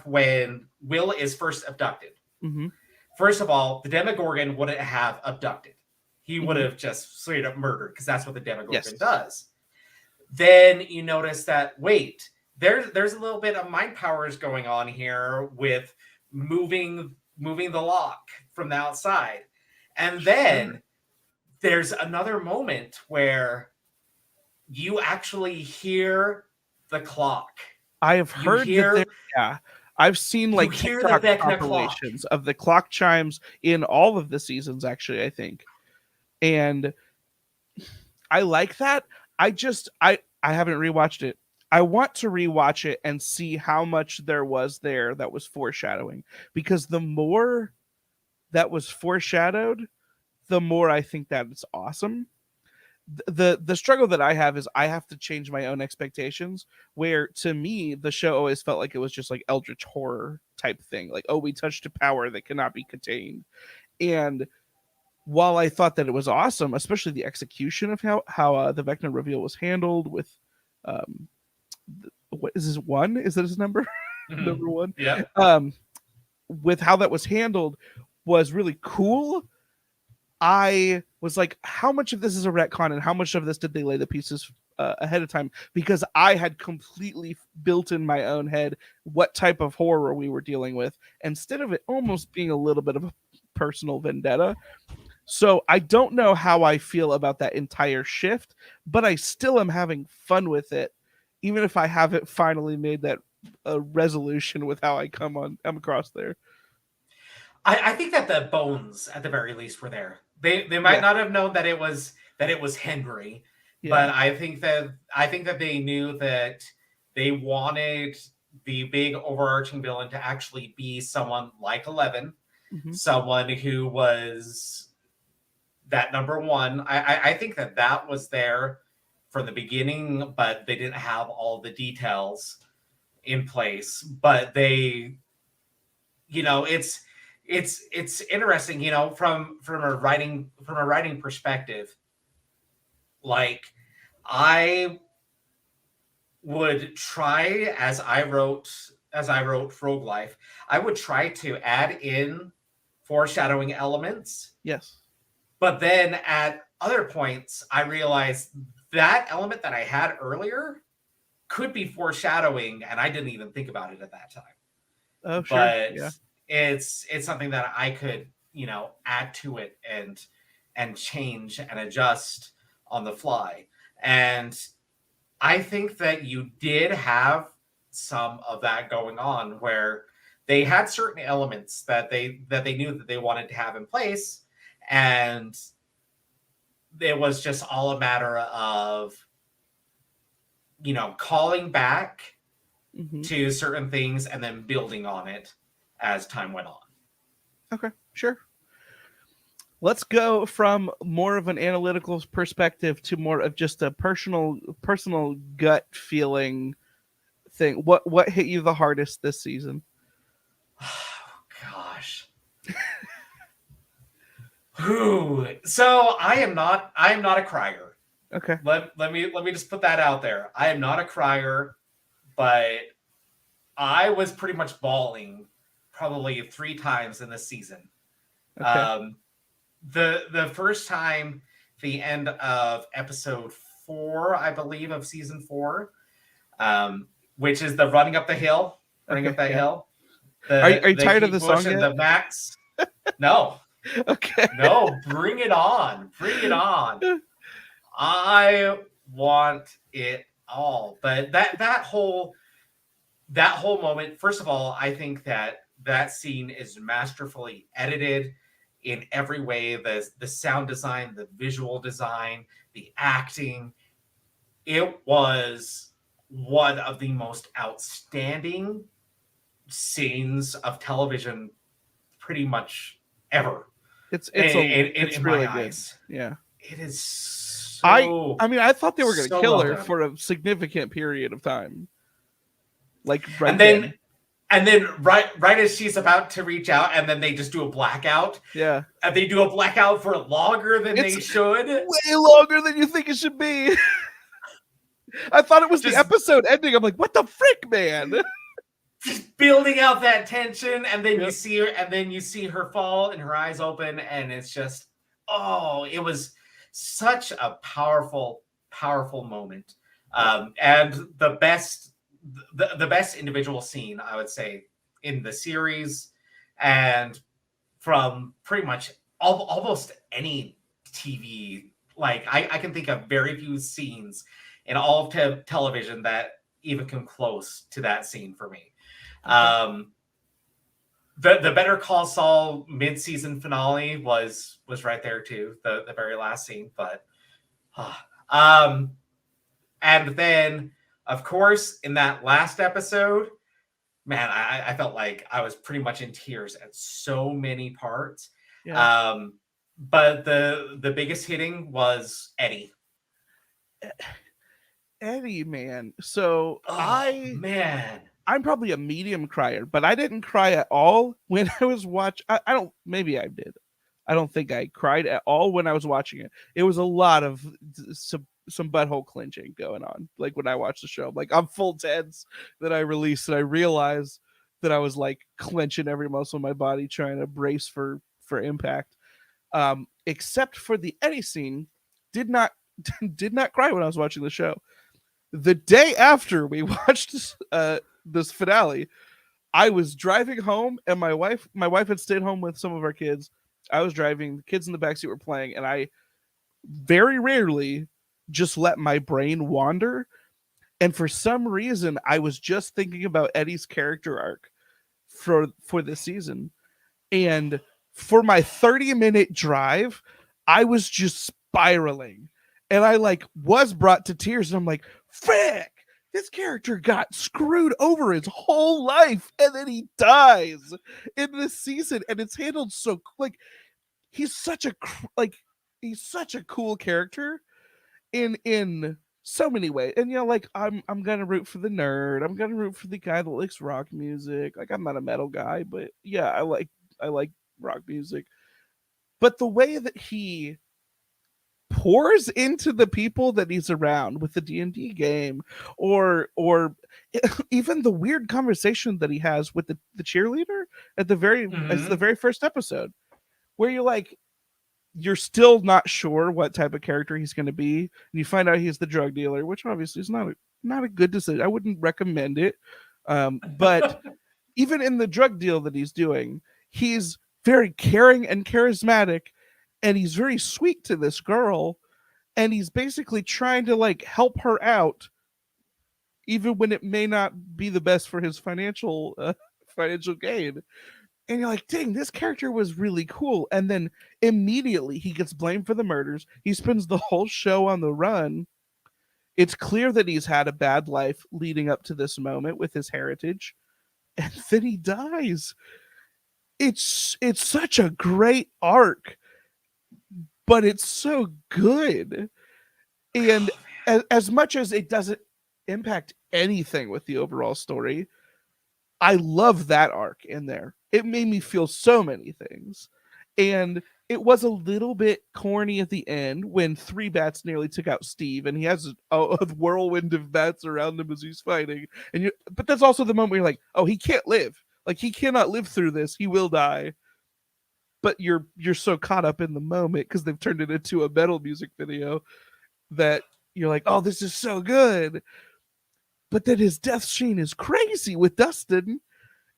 when Will is first abducted. Mm-hmm. First of all, the Demogorgon wouldn't have abducted. He would Mm-hmm. have just straight up murdered because that's what the Demogorgon Yes. does. Then you notice that wait, there's a little bit of mind powers going on here with moving the lock from the outside. And Sure. then there's another moment where you actually hear the clock. I have You heard that there. hear Yeah, I've seen you like hear the TikTok Vecna clock. compilations of the clock chimes in all of the seasons. Actually, I think, and I like that. I haven't rewatched it. I want to rewatch it and see how much there was there that was foreshadowing, because the more that was foreshadowed, the more I think that it's awesome. The struggle that I have is I have to change my own expectations. Where to me, the show always felt like it was just like eldritch horror type thing, like, oh, we touched a power that cannot be contained. And while I thought that it was awesome, especially the execution of how the Vecna reveal was handled with, um, what is his one? Is that his number? Number one. Yep. Um, with how that was handled was really cool. I was like, how much of this is a retcon and how much of this did they lay the pieces ahead of time? Because I had completely built in my own head what type of horror we were dealing with, instead of it almost being a little bit of a personal vendetta. So I don't know how I feel about that entire shift, but I still am having fun with it, even if I haven't finally made that resolution with how I'm across there. I think that the bones, at the very least, were there. They might Yeah, not have known that it was Henry, but yeah, I think that they knew that they wanted the big overarching villain to actually be someone like 11, hmm, someone who was that number one. I think that was there from the beginning, but they didn't have all the details in place. But it's interesting, from a writing perspective. Like, I would try, as I wrote Rogue Life, I would try to add in foreshadowing elements. yes, But then at other points, I realized that element that I had earlier could be foreshadowing, and I didn't even think about it at that time. oh sure, But yeah. it's something that I could, add to it and change and adjust on the fly. And I think that you did have some of that going on, where they had certain elements that they knew that they wanted to have in place, and it was just all a matter of calling back Hmm. to certain things and then building on it as time went on. Okay, sure. Let's go from more of an analytical perspective to more of just a personal gut feeling thing. What hit you the hardest this season? Oh, gosh. Whew. So I am not a crier. Okay. Let me just put that out there. I am not a crier, but I was pretty much bawling probably 3 times in this season. Okay. Um, the first time, the end of episode 4, I believe, of season 4, which is the running up Okay. that Yeah. hill, Are the you the tired of Kate the Bush song and yet? the Max. No, Okay. no, bring it on, bring it on. I want it all. But that whole moment, first of all, I think that scene is masterfully edited in every way. The sound design, the visual design, the acting. It was one of the most outstanding scenes of television pretty much ever, It's in, a in, in it's in my really good. eyes. Yeah. It is so I mean, I thought they were going to so kill well her done. for a significant period of time, like right And then then. right as she's about to reach out, and then they just do a blackout. Yeah, And they do a blackout for longer than it's they should. way longer than you think it should be. I thought it was the Just episode ending. I'm like, what the frick, man? building out that tension, and then you Yep. see her, and then you see her fall, and her eyes open, and it's just, oh, it was such a powerful moment. And the best individual scene, I would say, in the series, and from pretty much almost any TV. Like I can think of very few scenes in all of television that even come close to that scene for me. Okay. The Better Call Saul mid-season finale was right there too, the very last scene. But um, and then of course in that last episode, man, I felt like I was pretty much in tears at so many parts. Yeah. But the biggest hitting was Eddie. Eddie, man. So Oh man. I'm probably a medium crier, but I didn't cry at all when I was watching. I don't. Maybe I did. I don't think I cried at all when I was watching it. It was a lot of some butthole clenching going on. Like when I watched the show, like I'm full tense that I released, and I realized that I was like clenching every muscle in my body, trying to brace for impact. Except for the Eddie scene, did not did not cry when I was watching the show. The day after we watched this finale, I was driving home, and my wife had stayed home with some of our kids. I was driving, the kids in the backseat were playing, and I very rarely just let my brain wander. And for some reason, I was just thinking about Eddie's character arc for this season. And for my 30-minute drive, I was just spiraling. And I like was brought to tears. And I'm like, frick, this character got screwed over his whole life. And then he dies in this season. And it's handled so like he's such a like he's such a cool character in so many ways. And like I'm gonna root for the nerd. I'm gonna root for the guy that likes rock music. Like I'm not a metal guy, but yeah, I like rock music. But the way that he pours into the people that he's around with the D&D game, or even the weird conversation that he has with the cheerleader at the very as the Mm-hmm. very first episode, where you're still not sure what type of character he's going to be, and you find out he's the drug dealer, which obviously is not a good decision. I wouldn't recommend it. But even in the drug deal that he's doing, he's very caring and charismatic, and he's very sweet to this girl, and he's basically trying to like help her out, even when it may not be the best for his financial gain. And you're like, dang, this character was really cool. And then immediately he gets blamed for the murders. He spends the whole show on the run. It's clear that he's had a bad life leading up to this moment with his heritage. And then he dies. It's such a great arc, but it's so good. And as much as it doesn't impact anything with the overall story, I love that arc in there. It made me feel so many things. And it was a little bit corny at the end when three bats nearly took out Steve, and he has a whirlwind of bats around him as he's fighting. But that's also the moment where you're like, oh, he can't live. Like he cannot live through this. He will die. But you're so caught up in the moment because they've turned it into a metal music video that you're like, oh, this is so good. But then his death scene is crazy with Dustin,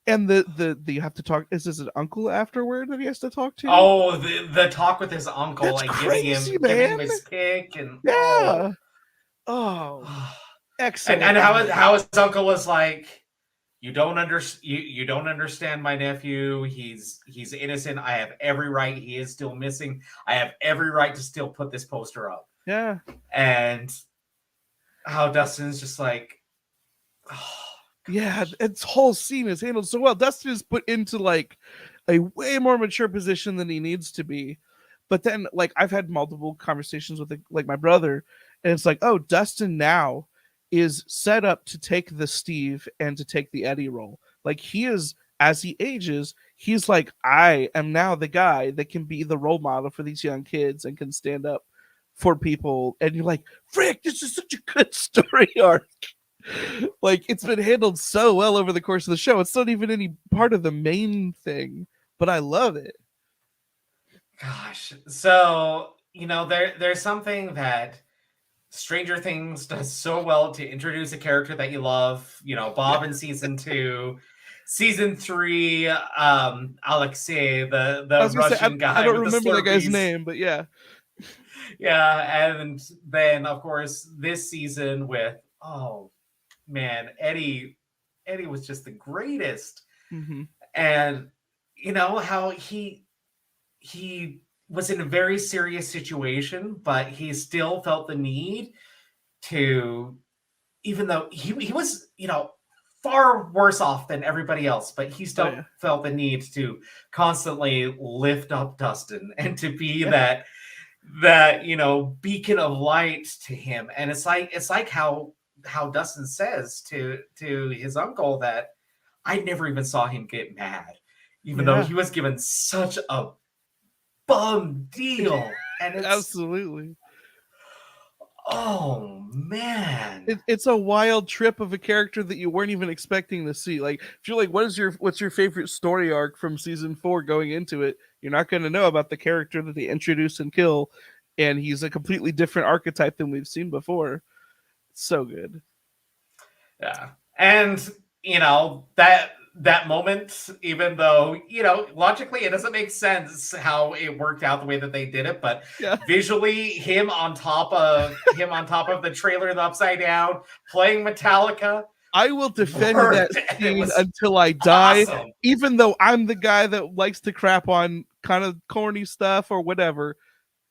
and the you have to talk. Is this an uncle afterward that he has to talk to? Oh, the talk with his uncle, That's like crazy, giving man. him his pick, and Yeah. Oh, and excellent how ending. his uncle was like, you don't understand my nephew. He's innocent. I have every right. He is still missing. I have every right to still put this poster up. Yeah. And how Dustin's just like, oh, Yeah, its whole scene is handled so well. Dustin is put into like a way more mature position than he needs to be. But then like I've had multiple conversations with like my brother, and it's like, oh, Dustin now is set up to take the Steve and to take the Eddie role. Like he is, as he ages, he's like, I am now the guy that can be the role model for these young kids and can stand up for people. And you're like, frick, this is such a good story arc. Like it's been handled so well over the course of the show. It's not even any part of the main thing, but I love it. Gosh. So, there's something that Stranger Things does so well to introduce a character that you love. Yeah. Bob in season 2, season 3, Alexei, the I the was gonna say Russian I guy don't with the remember that guy's Slurpees. name, but yeah, Yeah, and then of course this season with, oh man, Eddie was just the greatest. hmm And how he was in a very serious situation, but he still felt the need to, even though he was, far worse off than everybody else, but he oh still yeah, felt the need to constantly lift up Dustin and to be yeah, that beacon of light to him. And it's like how Dustin says to his uncle that I never even saw him get mad, even though yeah, he was given such a bum deal. And it's, absolutely. oh man. It's a wild trip of a character that you weren't even expecting to see. Like, if you're like, what's your favorite story arc from season 4 going into it? You're not going to know about the character that they introduce and kill, and he's a completely different archetype than we've seen before. It's so good. Yeah. And that moment, even though, logically it doesn't make sense how it worked out the way that they did it, but Yeah, visually him on top of the trailer and upside down playing Metallica I will defend that worked, and it scene was until I die, awesome. even though I'm the guy that likes to crap on kind of corny stuff or whatever.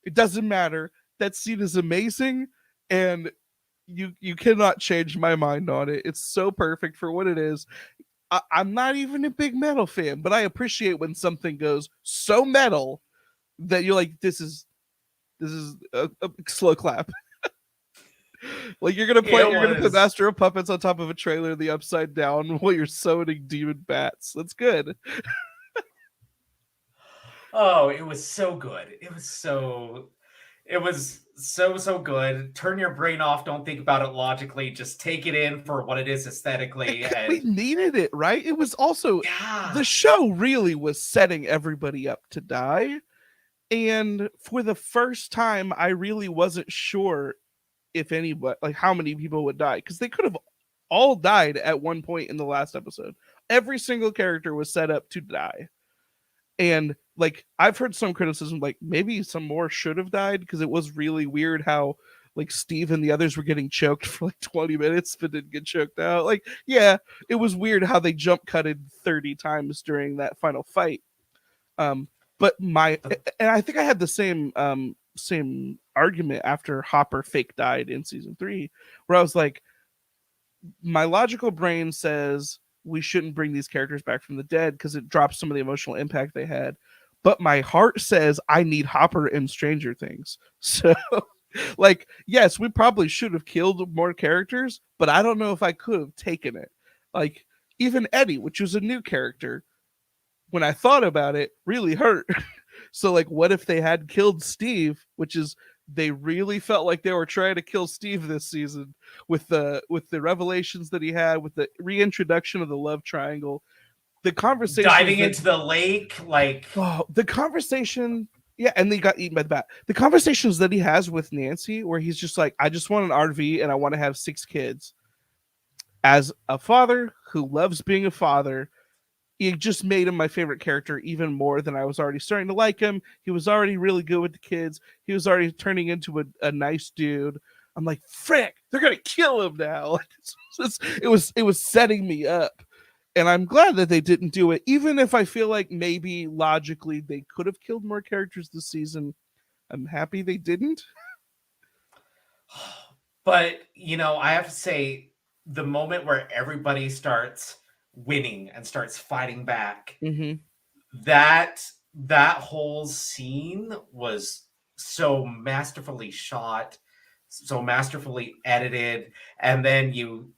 It doesn't matter. That scene is amazing, and you cannot change my mind on it. It's so perfect for what it is. I'm not even a big metal fan, but I appreciate when something goes so metal that you're like, this is a slow clap. Like It you're gonna put was, Master of Puppets on top of a trailer the upside down while you're summoning demon bats. That's good. oh, it was so good. It was so good. Turn your brain off. Don't think about it logically. Just take it in for what it is aesthetically. We And needed it, right? It was also yeah, the show really was setting everybody up to die. And for the first time, I really wasn't sure if anybody, like how many people would die, because they could have all died at one point in the last episode. Every single character was set up to die. And like I've heard some criticism, like maybe some more should have died because it was really weird how like Steve and the others were getting choked for like 20 minutes but didn't get choked out. Like, yeah, it was weird how they jump cutted 30 times during that final fight. Um, but my the, and I think I had the same argument after Hopper fake died in season 3, where I was like, my logical brain says we shouldn't bring these characters back from the dead because it drops some of the emotional impact they had. But my heart says I need Hopper in Stranger Things. So, like, yes, we probably should have killed more characters, but I don't know if I could have taken it. Like, even Eddie, which was a new character, when I thought about it, really hurt. So like what if they had killed Steve, which is they really felt like they were trying to kill Steve this season with the revelations that he had, with the reintroduction of the love triangle, the conversations diving that into the lake, like, the conversation, yeah, and they got eaten by the bat. The conversations that he has with Nancy where he's just like, I just want an RV and I want to have 6 kids. As a father who loves being a father, it just made him my favorite character even more than I was already starting to like him. He was already really good with the kids. He was already turning into a nice dude. I'm like, frick, they're gonna kill him now. It was setting me up, and I'm glad that they didn't do it. Even if I feel like maybe logically they could have killed more characters this season, I'm happy they didn't. but I have to say, the moment where everybody starts winning and starts fighting back, Mm-hmm. that that whole scene was so masterfully shot, so masterfully edited, and then you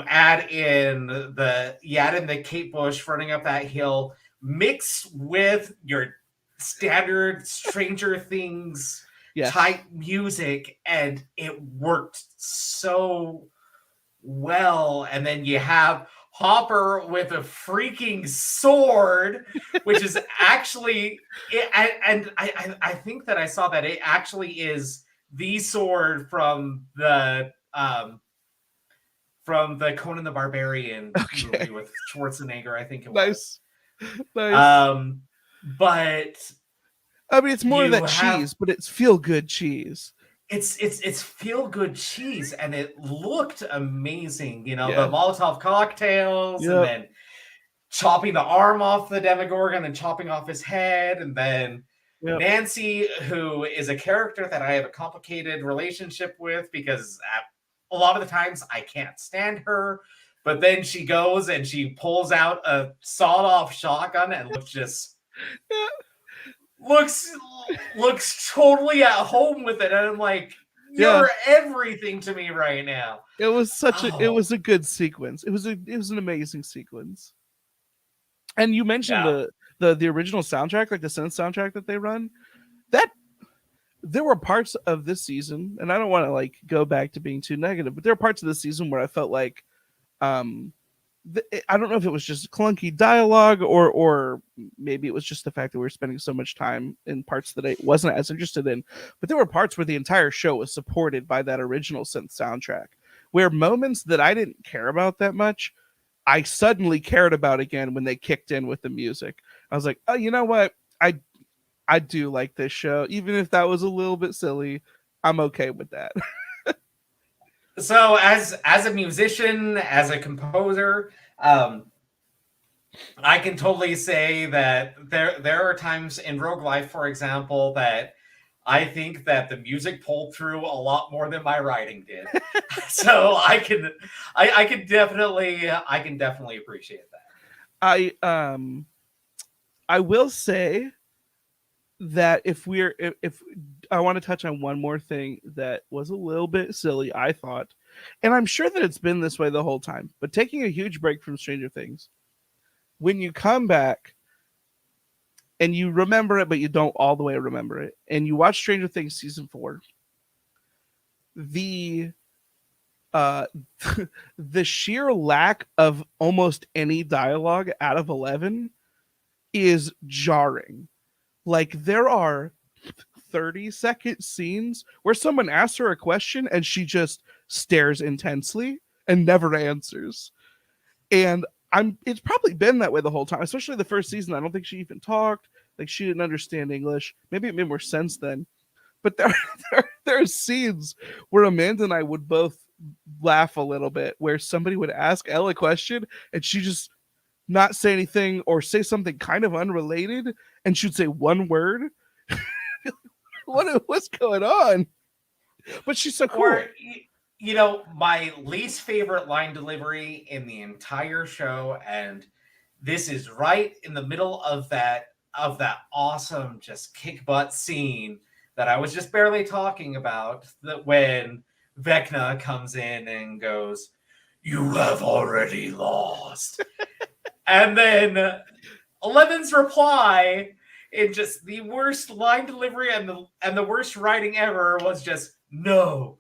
add in the Kate Bush running up that hill, mixed with your standard Stranger Things Yes. type music, and it worked so well. And then you have Hopper with a freaking sword, which is actually and I think that I saw that it actually is the sword from the Conan the Barbarian Okay. movie with Schwarzenegger, I think it was. Nice. Nice. Um, but I mean, it's more of you that have cheese, but it's feel good cheese. it's feel good cheese, and it looked amazing. You know, the Yeah. Molotov cocktails, and Yep. then chopping the arm off the Demogorgon and chopping off his head, and then Yep. Nancy, who is a character that I have a complicated relationship with because a lot of the times I can't stand her, but then she goes and she pulls out a sawed-off shotgun and Yeah. looks looks totally at home with it, and I'm like, Yeah. you're everything to me right now. It Oh was a good sequence. It was an amazing sequence. And you mentioned yeah. the original soundtrack, like the synth soundtrack that they run. That there were parts of this season, and I don't want to like go back to being too negative, but there are parts of this season where I felt like um I don't know if it was just clunky dialogue or maybe it was just the fact that we were spending so much time in parts that I wasn't as interested in. But there were parts where the entire show was supported by that original synth soundtrack, where moments that I didn't care about that much, I suddenly cared about again when they kicked in with the music. I was like, oh, you know what? I do like this show, even if that was a little bit silly. I'm okay with that. So as a musician, as a composer, I can totally say that there are times in Rogue Life, for example, that I think that the music pulled through a lot more than my writing did. So I can definitely appreciate that. I I will say that if I want to touch on one more thing that was a little bit silly, I thought, and I'm sure that it's been this way the whole time, but taking a huge break from Stranger Things, when you come back and you remember it, but you don't all the way remember it, and you watch Stranger Things season 4, the uh the sheer lack of almost any dialogue out of 11 is jarring. Like there are 30-second scenes where someone asks her a question and she just stares intensely and never answers. And it's probably been that way the whole time, especially the first season. I don't think she even talked. Like she didn't understand English. Maybe it made more sense then. But there are scenes where Amanda and I would both laugh a little bit where somebody would ask Elle a question and she just not say anything or say something kind of unrelated and she'd say one word. What's going on? But she's so Or cool. you know, my least favorite line delivery in the entire show, and this is right in the middle of that awesome just kick butt scene that I was just barely talking about, that when Vecna comes in and goes, "You have already lost." And then Eleven's reply in just the worst line delivery and the worst writing ever was just, "No,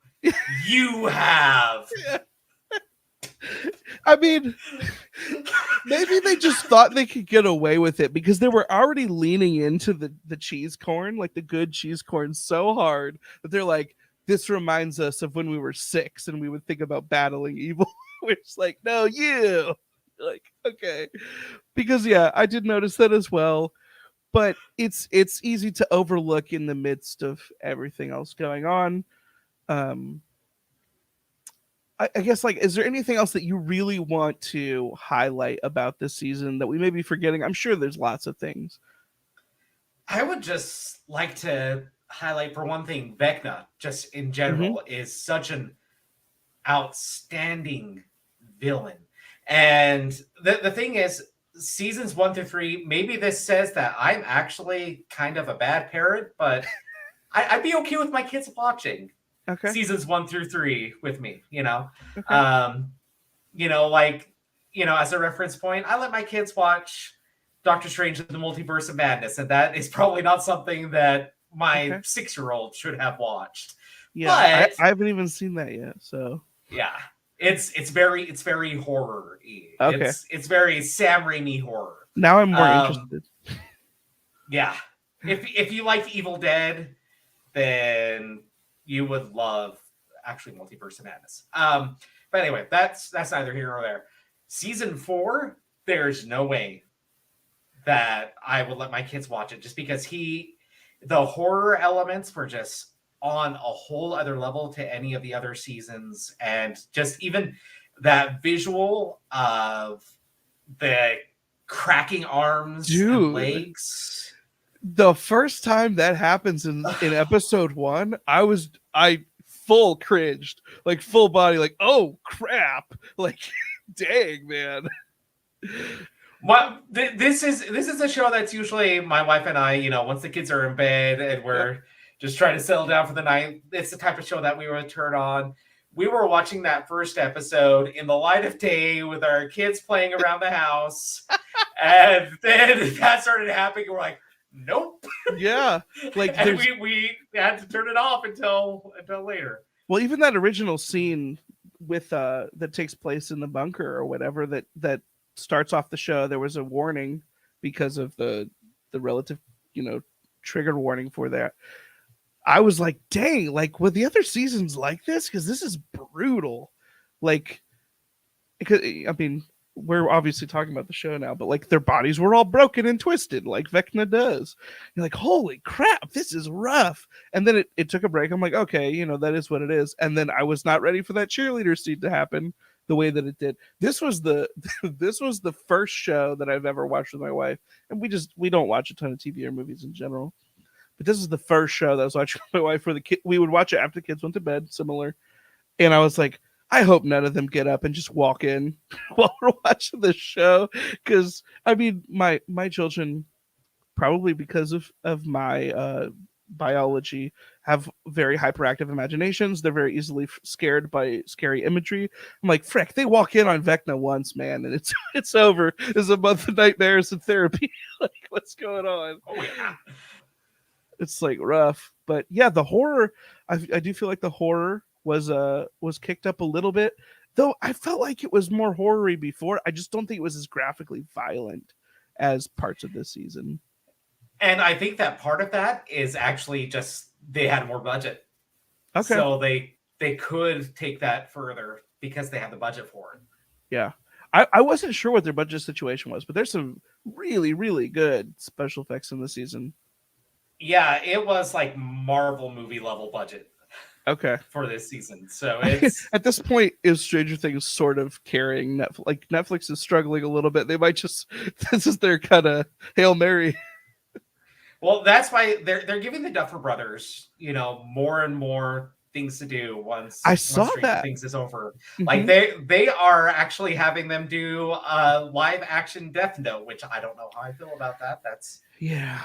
you have." I mean, maybe they just thought they could get away with it because they were already leaning into the cheese corn, like the good cheese corn, so hard that they're like, this reminds us of when we were 6 and we would think about battling evil. We're just like, no, you. Like, okay. Because yeah, I did notice that as well. But it's easy to overlook in the midst of everything else going on. Um, I guess like, is there anything else that you really want to highlight about this season that we may be forgetting? I'm sure there's lots of things. I would just like to highlight, for one thing, Vecna, just in Hmm. general, is such an outstanding villain. And the thing is, seasons 1 through 3. Maybe this says that I'm actually kind of a bad parent, but I'd be okay with my kids watching Okay. seasons 1 through 3 with me. Okay. Um, like as a reference point, I let my kids watch Doctor Strange in the Multiverse of Madness, and that is probably not something that my Okay. 6-year-old should have watched. Yeah, I But I haven't even seen that yet. So yeah, it's very horror. okay. It's very Sam Raimi horror. Now I'm more Um, interested. yeah, if you like Evil Dead, then you would love actually Multiverse of Madness. But anyway, that's neither here nor there. Season 4, there's no way that I would let my kids watch it just because the horror elements were just on a whole other level to any of the other seasons, and just even that visual of the cracking arms and Dude, legs. the first time that happens in episode 1, I full cringed, like full body, like oh crap, like dang man. This is a show that's usually my wife and I, once the kids are in bed and Yeah. we're just trying to settle down for the night, it's the type of show that we would turn on. We were watching that first episode in the light of day with our kids playing around the house, and then that started happening. And we're like, nope, Yeah, like and there's we had to turn it off until later. well, even that original scene with that takes place in the bunker or whatever that starts off the show, there was a warning because of the relative, you know, trigger warning for that. I was like, dang, like were the other seasons like this? Because this is brutal. Like, I mean, we're obviously talking about the show now, but like their bodies were all broken and twisted, like Vecna does. You're like, holy crap, this is rough. And then it took a break. I'm like, okay, you know, that is what it is. And then I was not ready for that cheerleader scene to happen the way that it did. This was the this was the first show that I've ever watched with my wife, and we don't watch a ton of TV or movies in general. But this is the first show that I was watching with my wife where the kid we would watch it after the kids went to bed, similar. And I was like, I hope none of them get up and just walk in while we're watching this show. Because I mean, my children, probably because of my biology, have very hyperactive imaginations. They're very easily scared by scary imagery. I'm like, frick, they walk in on Vecna once, man, and it's over. It's a month of nightmares and therapy. Like, what's going on? Oh yeah. It's like rough, but yeah, the horror. I do feel like the horror was kicked up a little bit, though. I felt like it was more horror-y before. I just don't think it was as graphically violent as parts of this season. And I think that part of that is actually just they had more budget. Okay, So they could take that further because they have the budget for it. yeah, I wasn't sure what their budget situation was, but there's some really really good special effects in the season. Yeah, it was like Marvel movie level budget Okay. for this season. So it's At this point, is Stranger Things sort of carrying Netflix? Like Netflix is struggling a little bit. They might just this is their kind of Hail Mary. well, that's why they're giving the Duffer Brothers, more and more things to do I once saw Stranger that. Things is over. Like Mhm. they are actually having them do a live action Death Note, which I don't know how I feel about that. Yeah.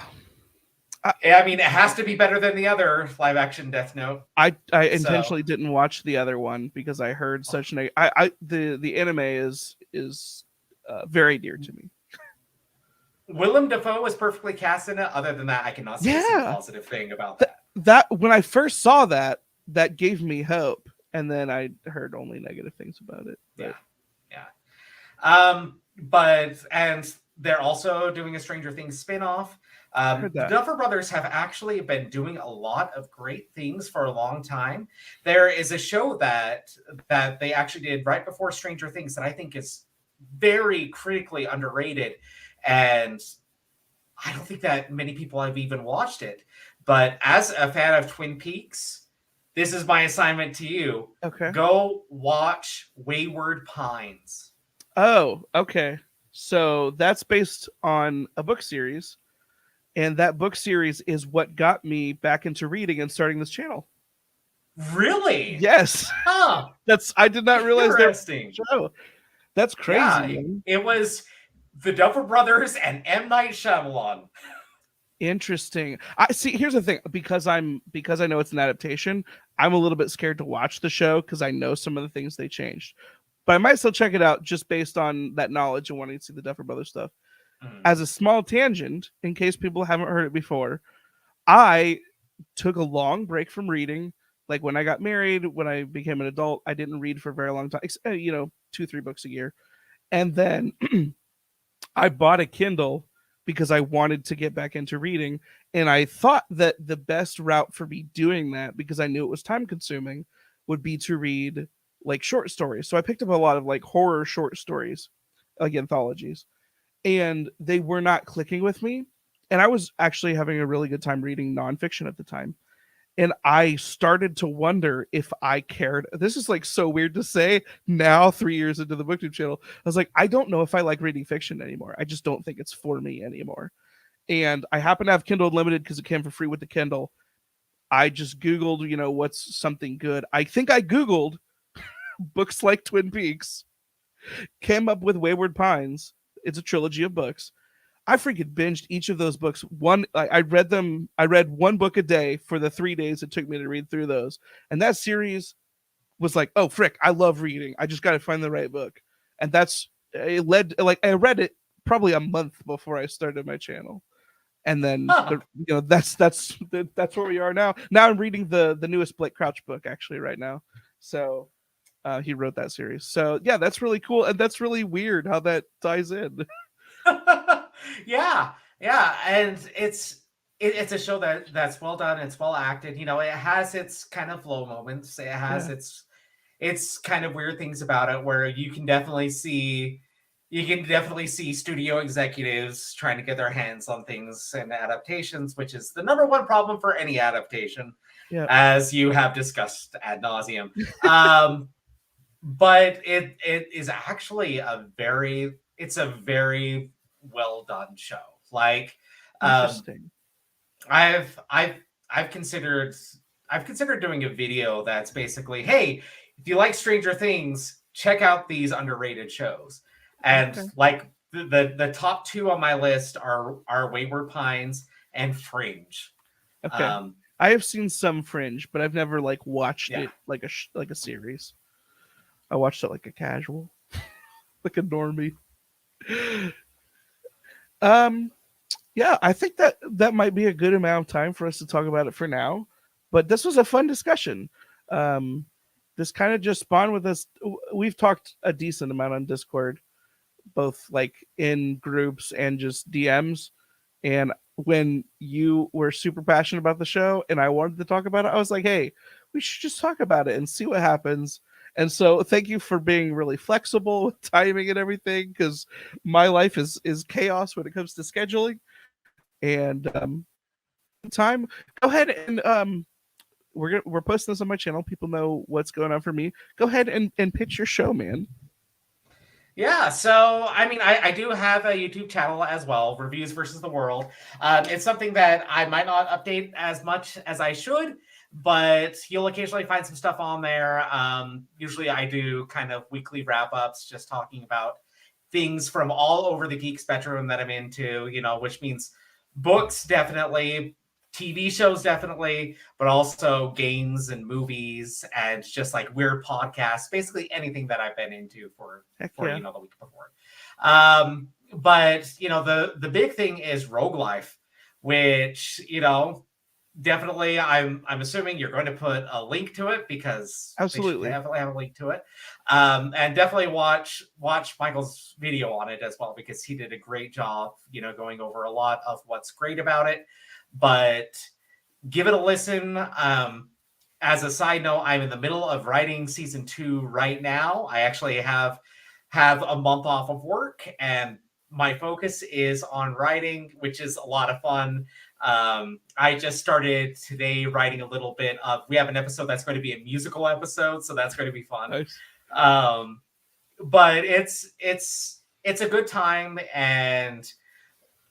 I mean, it has to be better than the other live action Death Note. I So intentionally didn't watch the other one because I heard such I the anime is very dear to me. Willem Dafoe was perfectly cast in it. Other than that, I cannot say a single Yeah. positive thing about Th- that. that when I first saw that, that gave me hope, and then I heard only negative things about it. Yeah, But yeah. And they're also doing a Stranger Things spin-off. I heard The that. Duffer Brothers have actually been doing a lot of great things for a long time. There is a show that they actually did right before Stranger Things that I think is very critically underrated, and I don't think that many people have even watched it. But as a fan of Twin Peaks, this is my assignment to you. Okay. Go watch Wayward Pines. Oh, okay. So that's based on a book series, and that book series is what got me back into reading and starting this channel. Really? Yes. Huh. I did not realize there was Interesting. a show. That's crazy, Yeah, man. it was The Duffer Brothers and M. Night Shyamalan. Interesting. I see. Here's the thing: because I know it's an adaptation, I'm a little bit scared to watch the show because I know some of the things they changed. But I might still check it out just based on that knowledge and wanting to see the Duffer Brothers stuff. Mhm. As a small tangent, in case people haven't heard it before, I took a long break from reading. Like when I got married, when I became an adult, I didn't read for a very long time. 2-3 books a year, and then I bought a Kindle because I wanted to get back into reading. And I thought that the best route for me doing that, because I knew it was time consuming, would be to read like short stories. So I picked up a lot of like horror short stories, like anthologies, and they were not clicking with me. And I was actually having a really good time reading nonfiction at the time. And I started to wonder if I cared. This is like so weird to say now, 3 years into the booktube channel. I was like, I don't know if I like reading fiction anymore. I just don't think it's for me anymore. And I happen to have Kindle Unlimited because it came for free with the Kindle. I just Googled, what's something good. I think I Googled books like Twin Peaks, came up with Wayward Pines. It's a trilogy of books. I freaking binged each of those books. I read them. I read one book a day for the 3 days it took me to read through those. And that series was like, oh frick, I love reading. I just got to find the right book. And that's it led like I read it probably a month before I started my channel. And then Huh. that's where we are now. Now I'm reading the newest Blake Crouch book actually right now. So he wrote that series. So yeah, that's really cool, and that's really weird how that ties in. Yeah, yeah, and it's a show that's well done. It's well acted. It has its kind of low moments. It has Yeah, its kind of weird things about it where you can definitely see studio executives trying to get their hands on things and adaptations, which is the number one problem for any adaptation, yeah, as you have discussed ad nauseum. Um, but it is actually a very well done show. Like, um, interesting. I've I've I've considered I've considered doing a video that's basically, hey, if you like Stranger Things, check out these underrated shows. And Okay, like the top two on my list are Wayward Pines and Fringe. okay. Um, I have seen some Fringe, but I've never like watched yeah. it like like a series. I watched it like a casual, like a normie. Um, yeah, I think that might be a good amount of time for us to talk about it for now. But this was a fun discussion. Um, this kind of just spawned with us. We've talked a decent amount on Discord, both like in groups and just DMs. And when you were super passionate about the show and I wanted to talk about it, I was like, hey, we should just talk about it and see what happens. And so thank you for being really flexible with timing and everything, because my life is chaos when it comes to scheduling. And time, go ahead and we're posting this on my channel. People know what's going on for me. Go ahead and pitch your show, man. Yeah, so I mean, I do have a YouTube channel as well, Reviews versus the World. It's something that I might not update as much as I should, but you'll occasionally find some stuff on there. Usually, I do kind of weekly wrap ups, just talking about things from all over the geek spectrum that I'm into. Which means books definitely, TV shows definitely, but also games and movies and just like weird podcasts, basically anything that I've been into for Heck for yeah. the week before. But the big thing is rogue life, which definitely I'm assuming you're going to put a link to it because they should Absolutely. definitely have a link to it. And definitely watch Michael's video on it as well because he did a great job, going over a lot of what's great about it. But give it a listen. As a side note, I'm in the middle of writing season 2 right now. I actually have a month off of work, and my focus is on writing, which is a lot of fun. I just started today writing a little bit of. We have an episode that's going to be a musical episode, so that's going to be fun. Nice. Um, but it's a good time, and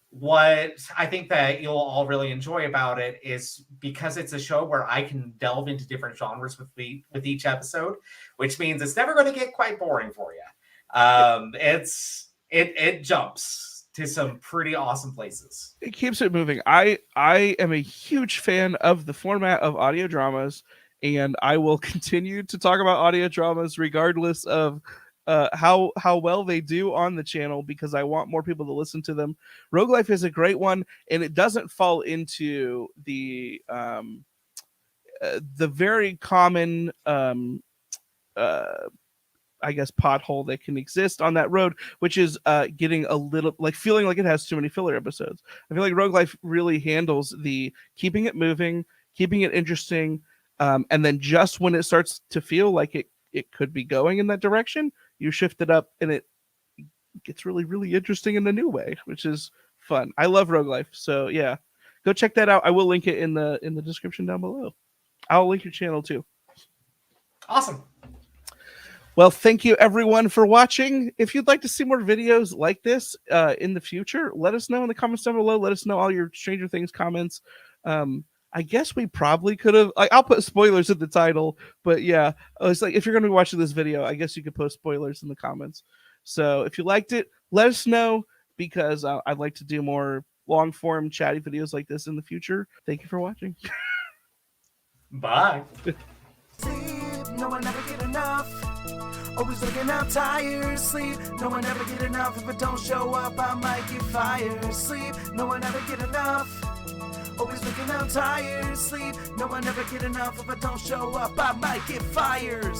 what I think that you'll all really enjoy about it is because it's a show where I can delve into different genres with each episode, which means it's never going to get quite boring for you. It's it jumps to some pretty awesome places. It keeps it moving. I am a huge fan of the format of audio dramas, and I will continue to talk about audio dramas regardless of how well they do on the channel, because I want more people to listen to them. Rogue Life is a great one, and it doesn't fall into the very common I guess pothole that can exist on that road, which is getting a little like feeling like it has too many filler episodes. I feel like Rogue Life really handles the keeping it moving, keeping it interesting, and then just when it starts to feel like it could be going in that direction, you shift it up and it gets really, really interesting in a new way, which is fun. I love Rogue Life. So yeah, go check that out. I will link it in the description down below. I'll link your channel too. Awesome. Well, thank you everyone for watching. If you'd like to see more videos like this in the future, let us know in the comments down below. Let us know all your Stranger Things comments. I guess we probably could have, I'll put spoilers in the title, but yeah, it's like if you're going to be watching this video, I guess you could post spoilers in the comments. So if you liked it, let us know, because I'd like to do more long form chatty videos like this in the future. Thank you for watching. Bye. No one ever get enough. Always looking out tired. Sleep. No one ever get enough. If it don't show up, I might get fired. Sleep. No one ever get enough. Always looking out tired. Sleep. No one ever get enough. If I don't show up, I might get fired.